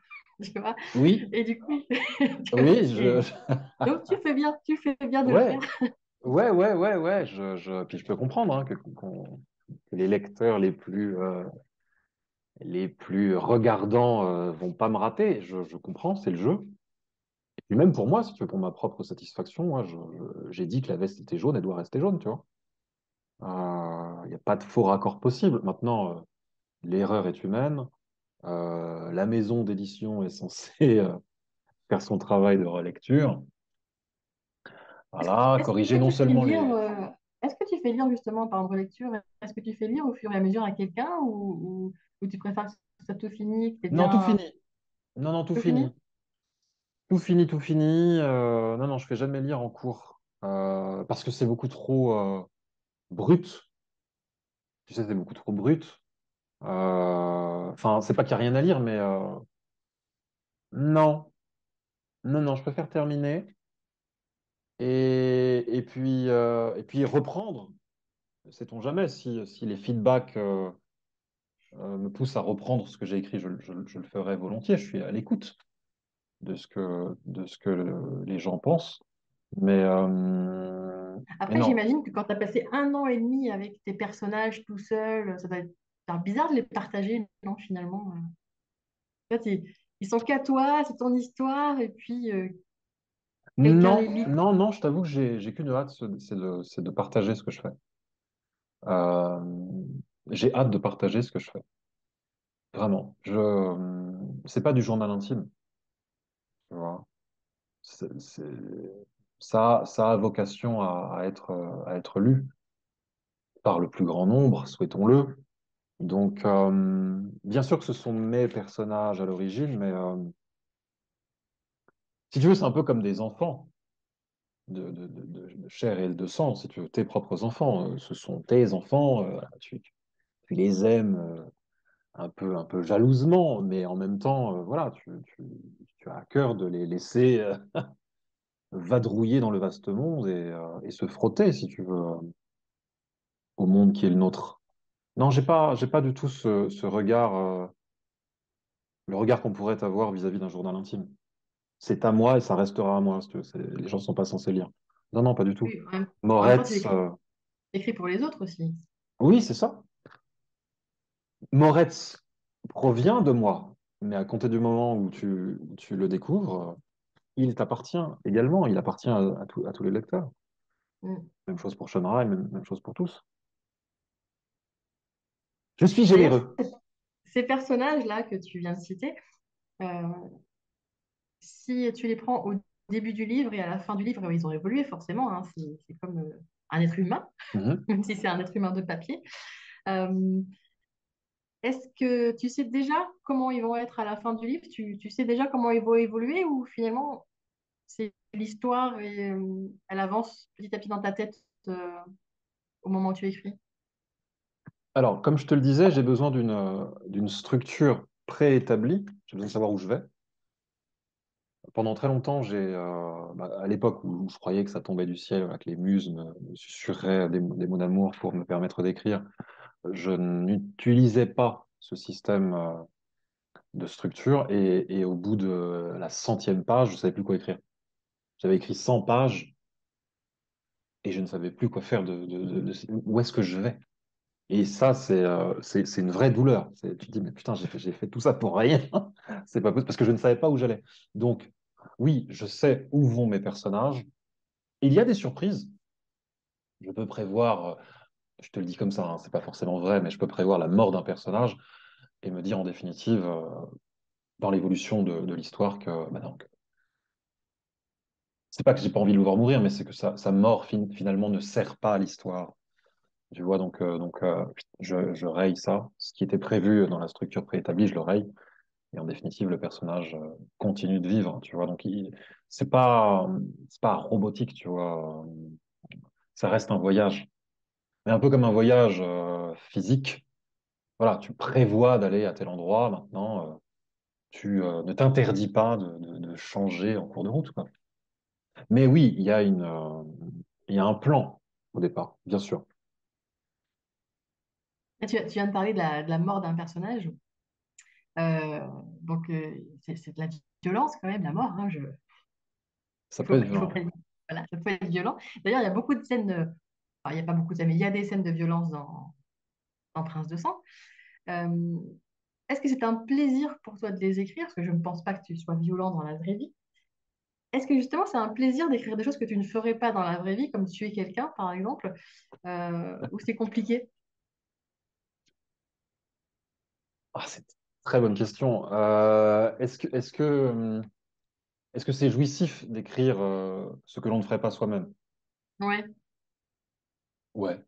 Tu vois? Oui, Et du coup, tu vois, oui, donc tu fais bien de le faire. ouais, ouais, ouais, ouais, ouais. Puis je peux comprendre hein, que les lecteurs les plus regardants vont pas me rater. Je comprends, c'est le jeu. Et puis même pour moi, si tu veux, pour ma propre satisfaction, moi, j'ai dit que la veste était jaune, elle doit rester jaune, tu vois. Il n'y a pas de faux raccord possible. Maintenant, l'erreur est humaine. La maison d'édition est censée faire son travail de relecture. Voilà, Est-ce corriger que non tu fais seulement lire, les... est-ce que tu fais lire justement par relecture, est-ce que tu fais lire au fur et à mesure à quelqu'un ou tu préfères que ça soit tout fini, que tu Non, tout bien fini. Non, non, tout tout fini? fini. Tout fini, tout fini. Non, non, je fais jamais lire en cours. Parce que c'est beaucoup trop brut. Tu sais, c'est beaucoup trop brut. Enfin, c'est pas qu'il n'y a rien à lire, mais non. Non, non, je préfère terminer et puis reprendre. Sait-on jamais si les feedbacks me poussent à reprendre ce que j'ai écrit, je le ferai volontiers. Je suis à l'écoute de ce que les gens pensent. Mais Après, non. j'imagine que quand tu as passé 1 an et demi avec tes personnages tout seul, ça doit être bizarre de les partager, non, finalement. En fait, Ils sont qu'à toi, c'est ton histoire, et puis quelqu'un les Non, lit. non, non, je t'avoue que j'ai qu'une hâte, c'est de partager ce que je fais. Euh, j'ai hâte de partager ce que je fais. Vraiment. C'est pas du journal intime, tu vois. C'est, c'est- ça a vocation à être lu par le plus grand nombre, souhaitons-le. Donc, bien sûr que ce sont mes personnages à l'origine, mais si tu veux, c'est un peu comme des enfants de chair et de sang, si tu veux, tes propres enfants. Ce sont tes enfants, tu les aimes un peu jalousement, mais en même temps, voilà, tu as à cœur de les laisser vadrouiller dans le vaste monde et se frotter, si tu veux, au monde qui est le nôtre. Non, j'ai pas du tout ce regard, le regard qu'on pourrait avoir vis-à-vis d'un journal intime. C'est à moi et ça restera à moi, si tu veux. Les gens sont pas censés lire. Non, non, pas du tout. Oui, en même temps, Moretz, tu écris pour les autres aussi. oui, c'est ça. Moretz provient de moi, mais à compter du moment où tu le découvres, il t'appartient également. Il appartient à tous les lecteurs. Mm. Même chose pour Shonra et même chose pour tous. Je suis D'ailleurs, généreux. ces personnages-là que tu viens de citer, euh, si tu les prends au début du livre et à la fin du livre, ils ont évolué forcément, hein, c'est comme un être humain, Mhm. même si c'est un être humain de papier. Euh, Est-ce que tu sais déjà comment ils vont être à la fin du livre? Tu sais déjà comment ils vont évoluer ou finalement c'est l'histoire et elle avance petit à petit dans ta tête au moment où tu écris? Alors, comme je te le disais, j'ai besoin d'une structure préétablie. J'ai besoin de savoir où je vais. Pendant très longtemps, à l'époque où je croyais que ça tombait du ciel, voilà, que les muses me susurraient des mots d'amour pour me permettre d'écrire, je n'utilisais pas ce système de structure et au bout de la centième page, je savais plus quoi écrire. J'avais écrit 100 pages et je ne savais plus quoi faire où est-ce que je vais. Et ça, c'est une vraie douleur. Tu te dis, mais putain, j'ai fait tout ça pour rien. C'est pas possible parce que je ne savais pas où j'allais. Donc, oui, je sais où vont mes personnages. Il y a des surprises. Je peux prévoir, je te le dis comme ça, hein, c'est pas forcément vrai, mais je peux prévoir la mort d'un personnage et me dire en définitive, dans l'évolution de l'histoire, que bah non, c'est pas que j'ai pas envie de le voir mourir, mais c'est que sa mort finalement ne sert pas à l'histoire. Tu vois, je raye ça. Ce qui était prévu dans la structure préétablie, je le raye. Et en définitive, le personnage continue de vivre. Tu vois, c'est pas, c'est pas robotique, tu vois. Ça reste un voyage. Mais un peu comme un voyage physique. Voilà, tu prévois d'aller à tel endroit. Maintenant, tu ne t'interdis pas de changer en cours de route, quoi. Mais oui, il y a un plan au départ, bien sûr. Et tu viens de parler de la mort d'un personnage. Euh, c'est de la violence quand même, la mort. Hein, Ça peut être il faut violent. pas, voilà, ça peut être violent. D'ailleurs, il y a beaucoup de scènes, enfin, il n'y a pas beaucoup de scènes, mais il y a des scènes de violence dans Prince de sang. Euh, Est-ce que c'est un plaisir pour toi de les écrire? Parce que je ne pense pas que tu sois violent dans la vraie vie. Est-ce que justement c'est un plaisir d'écrire des choses que tu ne ferais pas dans la vraie vie, comme tuer quelqu'un, par exemple, ou c'est compliqué? Ah, c'est une très bonne question. Est-ce que c'est jouissif d'écrire ce que l'on ne ferait pas soi-même? Ouais. Ouais.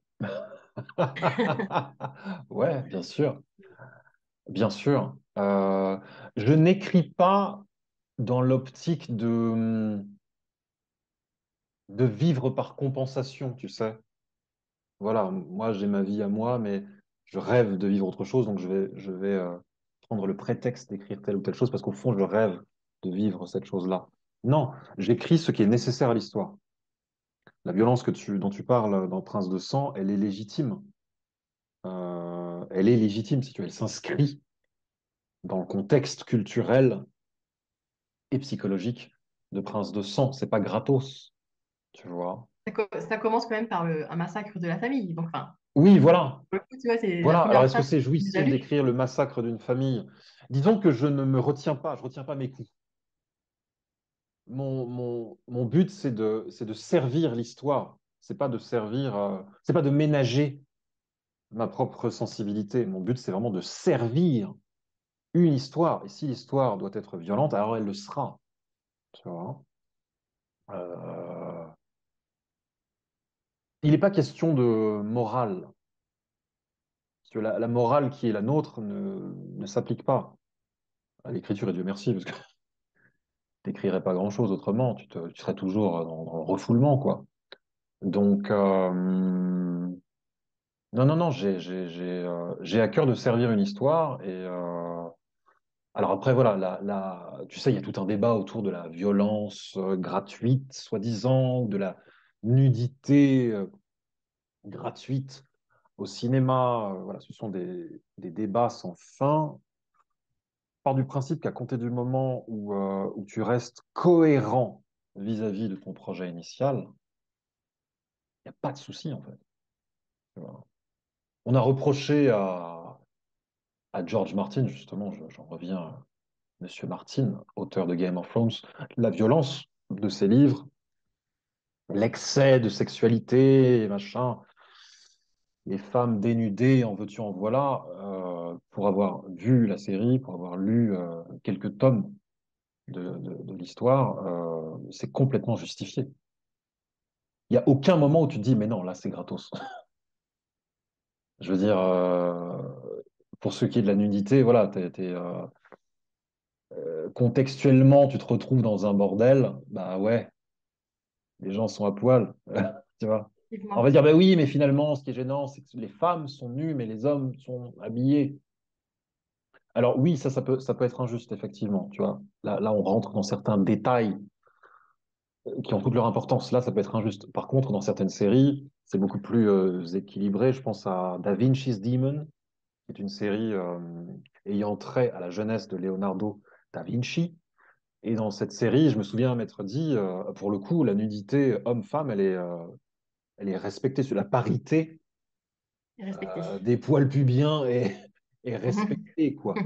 Ouais, bien sûr, bien sûr. Je n'écris pas dans l'optique de vivre par compensation, tu sais. Voilà, moi j'ai ma vie à moi, mais je rêve de vivre autre chose, donc je vais prendre le prétexte d'écrire telle ou telle chose parce qu'au fond je rêve de vivre cette chose-là. Non, j'écris ce qui est nécessaire à l'histoire. La violence dont tu parles dans Prince de sang, elle est légitime. Elle est légitime, si tu veux. Elle s'inscrit dans le contexte culturel et psychologique de Prince de sang. C'est pas gratos, tu vois. Ça commence quand même par un massacre de la famille. Donc, enfin, Oui, voilà. pour le coup, tu vois, c'est la Voilà. Alors, première est-ce que phrase c'est que j'ai déjà jouissif lue. d'écrire le massacre d'une famille? Disons que je retiens pas mes coups. Mon but, c'est de servir l'histoire. C'est pas de ménager ma propre sensibilité. Mon but, c'est vraiment de servir une histoire. Et si l'histoire doit être violente, alors elle le sera. Tu vois. Euh, il n'est pas question de morale. Parce que la morale qui est la nôtre ne s'applique pas à l'écriture, et Dieu merci, parce que tu n'écrirais pas grand-chose autrement. Tu serais toujours dans le refoulement, quoi. Donc, non, non, non, j'ai à cœur de servir une histoire. Alors après, voilà, tu sais, il y a tout un débat autour de la violence gratuite, soi-disant, de la nudité gratuite au cinéma. Voilà, ce sont des débats sans fin. Je pars du principe qu'à compter du moment où tu restes cohérent vis-à-vis de ton projet initial, il n'y a pas de souci, en fait. Tu vois. On a reproché à George Martin, justement, j'en reviens à Monsieur Martin, auteur de Game of Thrones, la violence de ses livres, l'excès de sexualité, et machin, les femmes dénudées, en veux-tu, en voilà, pour avoir vu la série, pour avoir lu quelques tomes de l'histoire, c'est complètement justifié. Il n'y a aucun moment où tu te dis, mais non, là, c'est gratos. Je veux dire, pour ce qui est de la nudité, voilà, contextuellement, tu te retrouves dans un bordel, bah ouais, les gens sont à poil, tu vois. On Effectivement. va dire, bah oui, mais finalement, ce qui est gênant, c'est que les femmes sont nues, mais les hommes sont habillés. Alors oui, ça peut être injuste, effectivement, tu vois. Là, on rentre dans certains détails qui ont toute leur importance. Là, ça peut être injuste. Par contre, dans certaines séries, c'est beaucoup plus équilibré. Je pense à Da Vinci's Demon, qui est une série ayant trait à la jeunesse de Leonardo da Vinci. Et dans cette série, je me souviens m'être dit, pour le coup, la nudité homme-femme, elle est respectée sur la parité Et respecté. des poils pubiens est Mhm. respectée, quoi. Tu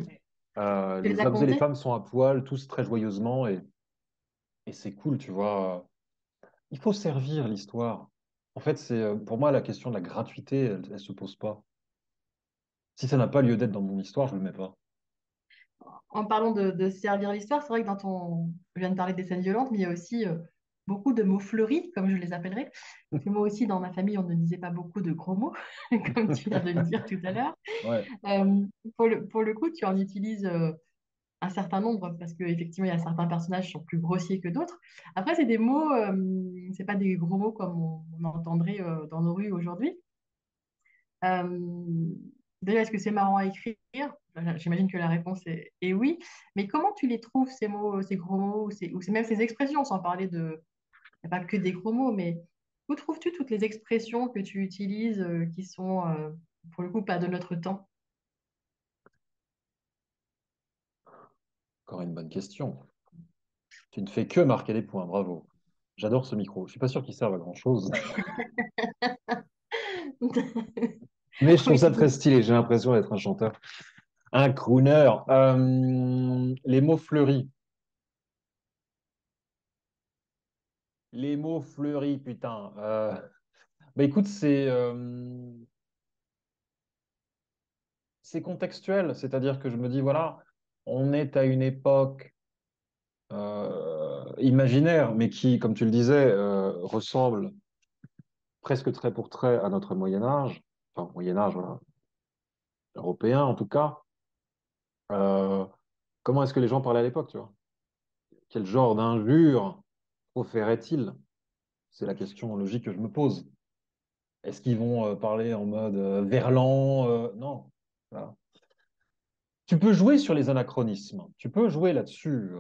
les Les as hommes et les comptés? femmes sont à poil, tous très joyeusement, et c'est cool, tu vois. Il faut servir l'histoire. En fait, pour moi, la question de la gratuité, elle se pose pas. Si ça n'a pas lieu d'être dans mon histoire, je le mets pas. En parlant de servir l'histoire, c'est vrai que je viens de parler des scènes violentes, mais il y a aussi beaucoup de mots fleuris, comme je les appellerais. Parce que moi aussi, dans ma famille, on ne disait pas beaucoup de gros mots, comme tu viens de le dire tout à l'heure. Ouais. Pour le coup, tu en utilises un certain nombre, parce qu'effectivement, il y a certains personnages qui sont plus grossiers que d'autres. Après, c'est des mots, c'est pas des gros mots comme on entendrait dans nos rues aujourd'hui. Euh, Déjà, est-ce que c'est marrant à écrire? J'imagine que la réponse est oui. Mais comment tu les trouves, ces mots, ces gros mots, ou même ces expressions, sans parler de... Il n'y a pas que des gros mots, mais où trouves-tu toutes les expressions que tu utilises qui sont, pour le coup, pas de notre temps? Encore une bonne question. Tu ne fais que marquer des points, bravo. J'adore ce micro. Je suis pas sûr qu'il serve à grand-chose, mais je trouve Oui, ça très stylé. J'ai l'impression d'être un chanteur, un crooner. Les mots fleuris. Les mots fleuris, putain. Bah écoute, c'est contextuel, c'est-à-dire que je me dis, voilà, on est à une époque imaginaire, mais qui, comme tu le disais, ressemble presque trait pour trait à notre Moyen Âge, enfin Moyen Âge, voilà, européen en tout cas. Euh, Comment est-ce que les gens parlaient à l'époque, tu vois? Quel genre d'injures proféraient-ils? C'est la question logique que je me pose. Est-ce qu'ils vont parler en mode verlan? Non. Voilà. Tu peux jouer sur les anachronismes. Tu peux jouer là-dessus.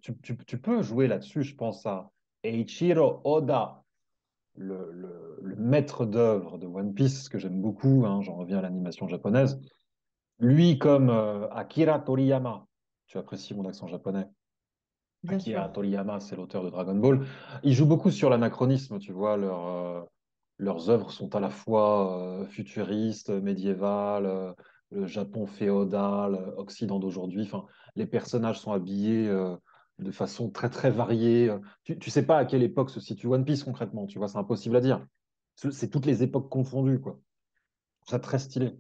Tu peux jouer là-dessus. Je pense à Eiichiro Oda, le maître d'œuvre de One Piece, que j'aime beaucoup. Hein, j'en reviens à l'animation japonaise. Lui, comme Akira Toriyama. Tu apprécies mon accent japonais. bien Akira sûr. Toriyama, c'est l'auteur de Dragon Ball. Il joue beaucoup sur l'anachronisme. Tu vois, leurs œuvres sont à la fois futuristes, médiévales, le Japon féodal, Occident d'aujourd'hui. Enfin, les personnages sont habillés de façon très très variée. Tu sais pas à quelle époque se situe One Piece concrètement, tu vois, c'est impossible à dire. C'est toutes les époques confondues, quoi. Je trouve ça très stylé.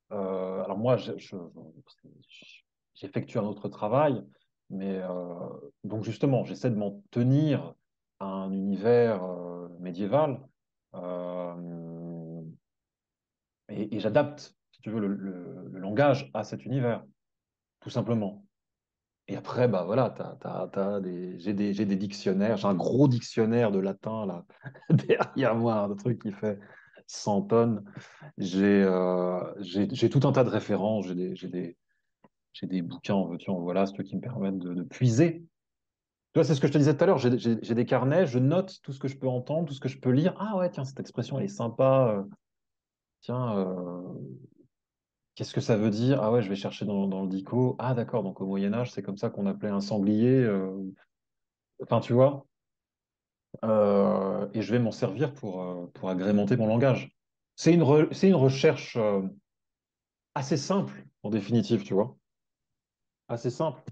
Alors moi, j'effectue un autre travail, mais donc justement, j'essaie de m'en tenir à un univers médiéval euh, et j'adapte, si tu veux, le langage à cet univers, tout simplement. Et après, bah voilà, j'ai des dictionnaires, j'ai un gros dictionnaire de latin là derrière moi, un truc qui fait 100 tonnes. J'ai tout un tas de références, j'ai des bouquins en veux-tu, en voilà, c'est qui me permettent de puiser. Tu vois, c'est ce que je te disais tout à l'heure, j'ai des carnets, je note tout ce que je peux entendre, tout ce que je peux lire. Ah ouais, tiens, cette expression, elle est sympa. Tiens, qu'est-ce que ça veut dire? Ah ouais, je vais chercher dans le dico. Ah d'accord, donc au Moyen Âge, c'est comme ça qu'on appelait un sanglier. Enfin, tu vois, et je vais m'en servir pour agrémenter mon langage. C'est une recherche assez simple, en définitive, tu vois. Assez simple.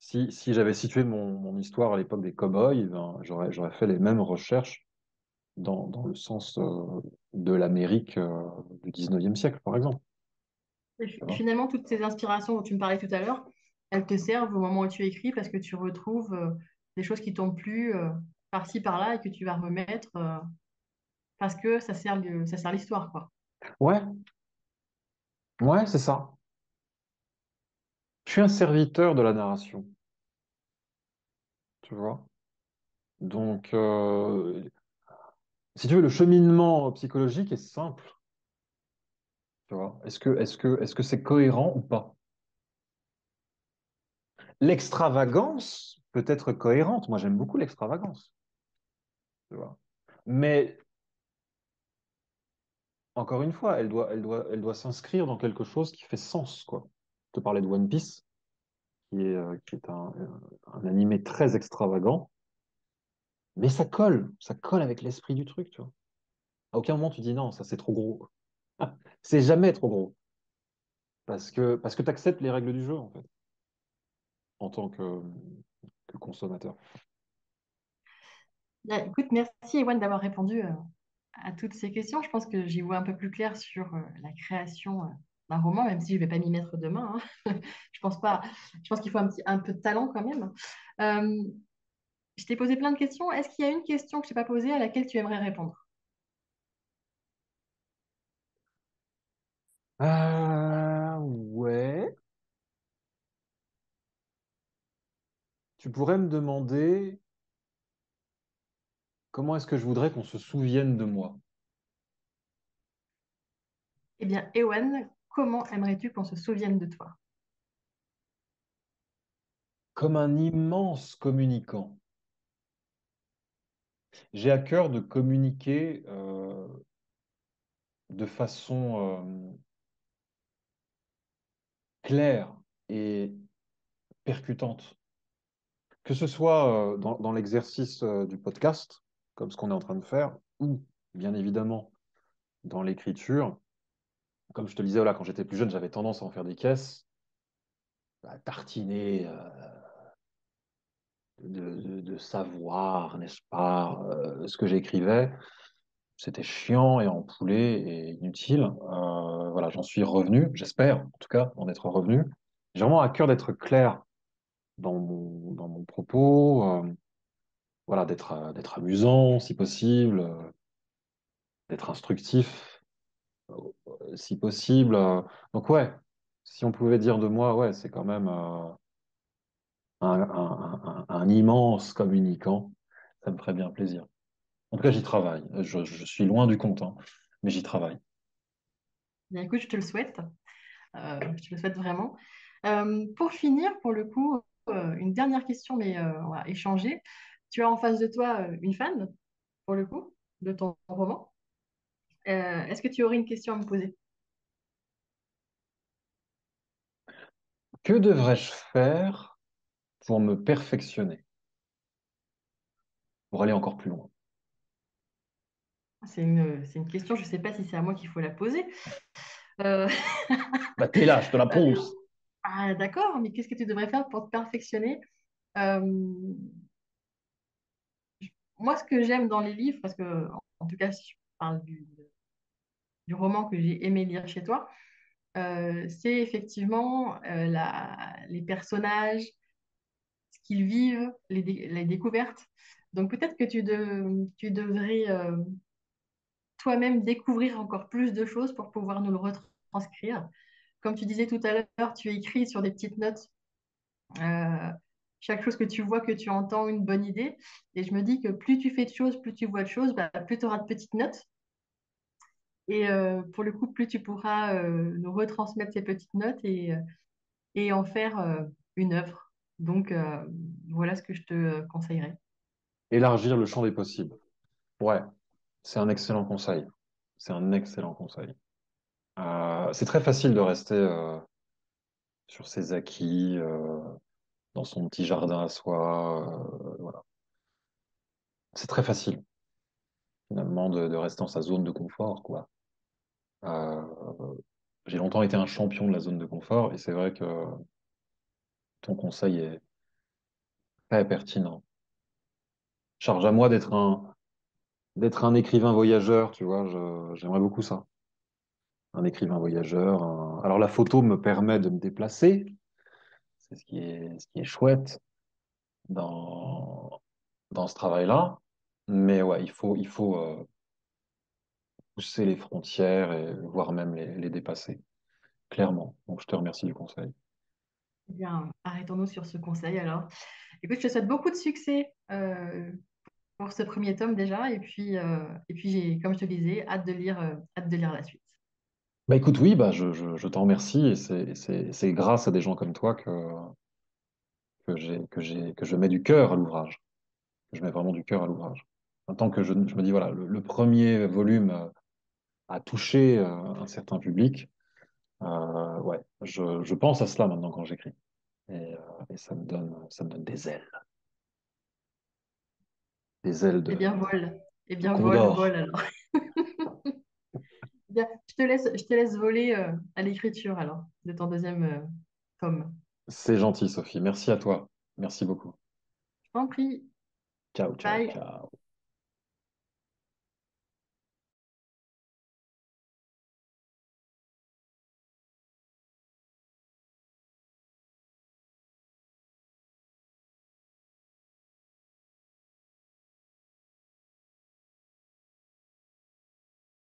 Si j'avais situé mon histoire à l'époque des cow-boys, ben, j'aurais fait les mêmes recherches dans le sens de l'Amérique du 19e siècle, par exemple. Et Tu vois. finalement, toutes ces inspirations dont tu me parlais tout à l'heure, elles te servent au moment où tu écris parce que tu retrouves des choses qui t'ont plu par-ci, par-là et que tu vas remettre parce que ça sert l'histoire, quoi. Ouais, ouais, c'est ça. Je suis un serviteur de la narration, tu vois. Donc, si tu veux, le cheminement psychologique est simple, tu vois. Est-ce que c'est cohérent ou pas? L'extravagance peut être cohérente. Moi, j'aime beaucoup l'extravagance, tu vois. Mais encore une fois, elle doit s'inscrire dans quelque chose qui fait sens, quoi. Je te parlais de One Piece, qui est un animé très extravagant, mais ça colle avec l'esprit du truc, tu vois. À aucun moment tu dis non, ça c'est trop gros. C'est jamais trop gros, parce que tu acceptes les règles du jeu, en fait, en tant que consommateur. Bah, écoute, merci Ewan d'avoir répondu à toutes ces questions. Je pense que j'y vois un peu plus clair sur la création d'un roman, même si je ne vais pas m'y mettre demain, hein. Je pense pas. Je pense qu'il faut un peu de talent quand même. Euh, je t'ai posé plein de questions. Est-ce qu'il y a une question que je t'ai pas posée à laquelle tu aimerais répondre? Ouais. Tu pourrais me demander comment est-ce que je voudrais qu'on se souvienne de moi? Eh bien, Ewan, comment aimerais-tu qu'on se souvienne de toi? Comme un immense communicant. J'ai à cœur de communiquer de façon claire et percutante. Que ce soit dans l'exercice du podcast, comme ce qu'on est en train de faire, ou bien évidemment dans l'écriture. Comme je te le disais, voilà, quand j'étais plus jeune, j'avais tendance à en faire des caisses, à tartiner de savoir, n'est-ce pas, ce que j'écrivais. C'était chiant et empoulé et inutile. Voilà, j'en suis revenu, j'espère en tout cas en être revenu. J'ai vraiment à cœur d'être clair dans mon propos, voilà, d'être amusant si possible, d'être instructif si possible. Donc ouais, si on pouvait dire de moi, ouais, c'est quand même un immense communicant, ça me ferait bien plaisir. En tout cas, j'y travaille. Je suis loin du compte, hein, mais j'y travaille. Bien, écoute, je te le souhaite. Je te le souhaite vraiment. Pour finir, pour le coup, une dernière question, mais on va échanger. Tu as en face de toi une fan, pour le coup, de ton roman. Est-ce que tu aurais une question à me poser? Que devrais-je faire pour me perfectionner, pour aller encore plus loin? C'est une question, je ne sais pas si c'est à moi qu'il faut la poser. Euh, Bah, t'es là, je te la ponce. ah, d'accord, mais qu'est-ce que tu devrais faire pour te perfectionner? Euh, Moi, ce que j'aime dans les livres, parce que, en tout cas, si je parle du roman que j'ai aimé lire chez toi, c'est effectivement les personnages, ce qu'ils vivent, les découvertes. Donc peut-être que tu devrais toi-même découvrir encore plus de choses pour pouvoir nous le retranscrire. Comme tu disais tout à l'heure, tu écris sur des petites notes euh, chaque chose que tu vois, que tu entends, une bonne idée. Et je me dis que plus tu fais de choses, plus tu vois de choses, bah, plus tu auras de petites notes. Et pour le coup, plus tu pourras nous retransmettre ces petites notes et en faire une œuvre. Donc, voilà ce que je te conseillerais. Élargir le champ des possibles. Ouais, c'est un excellent conseil. C'est un excellent conseil. C'est très facile de rester sur ses acquis, dans son petit jardin à soi. Voilà. C'est très facile, finalement, de rester dans sa zone de confort, quoi. Euh, j'ai longtemps été un champion de la zone de confort et c'est vrai que ton conseil est très pertinent. Charge à moi d'être un écrivain voyageur, tu vois, j'aimerais beaucoup ça. Un écrivain voyageur. Alors la photo me permet de me déplacer, c'est ce qui est chouette dans, dans ce travail-là. Mais ouais, il faut pousser les frontières et voire même les dépasser, clairement. Donc je te remercie du conseil. Eh bien, arrêtons-nous sur ce conseil alors. Écoute, je te souhaite beaucoup de succès pour ce premier tome déjà. Et puis j'ai, comme je te disais, hâte de lire la suite. Bah écoute, oui, bah je t'en remercie et c'est grâce à des gens comme toi que je mets du cœur à l'ouvrage, que je mets vraiment du cœur à l'ouvrage. En tant que je me dis, voilà, le premier volume a touché un certain public, ouais, je pense à cela maintenant quand j'écris. Et ça me donne des ailes Eh bien, vole. Eh de bien, condor. vole alors. Bien, je te laisse voler à l'écriture alors, de ton deuxième tome. C'est gentil, Sophie. Merci à toi. Merci beaucoup. Je t'en prie. Ciao, ciao, Bye. ciao.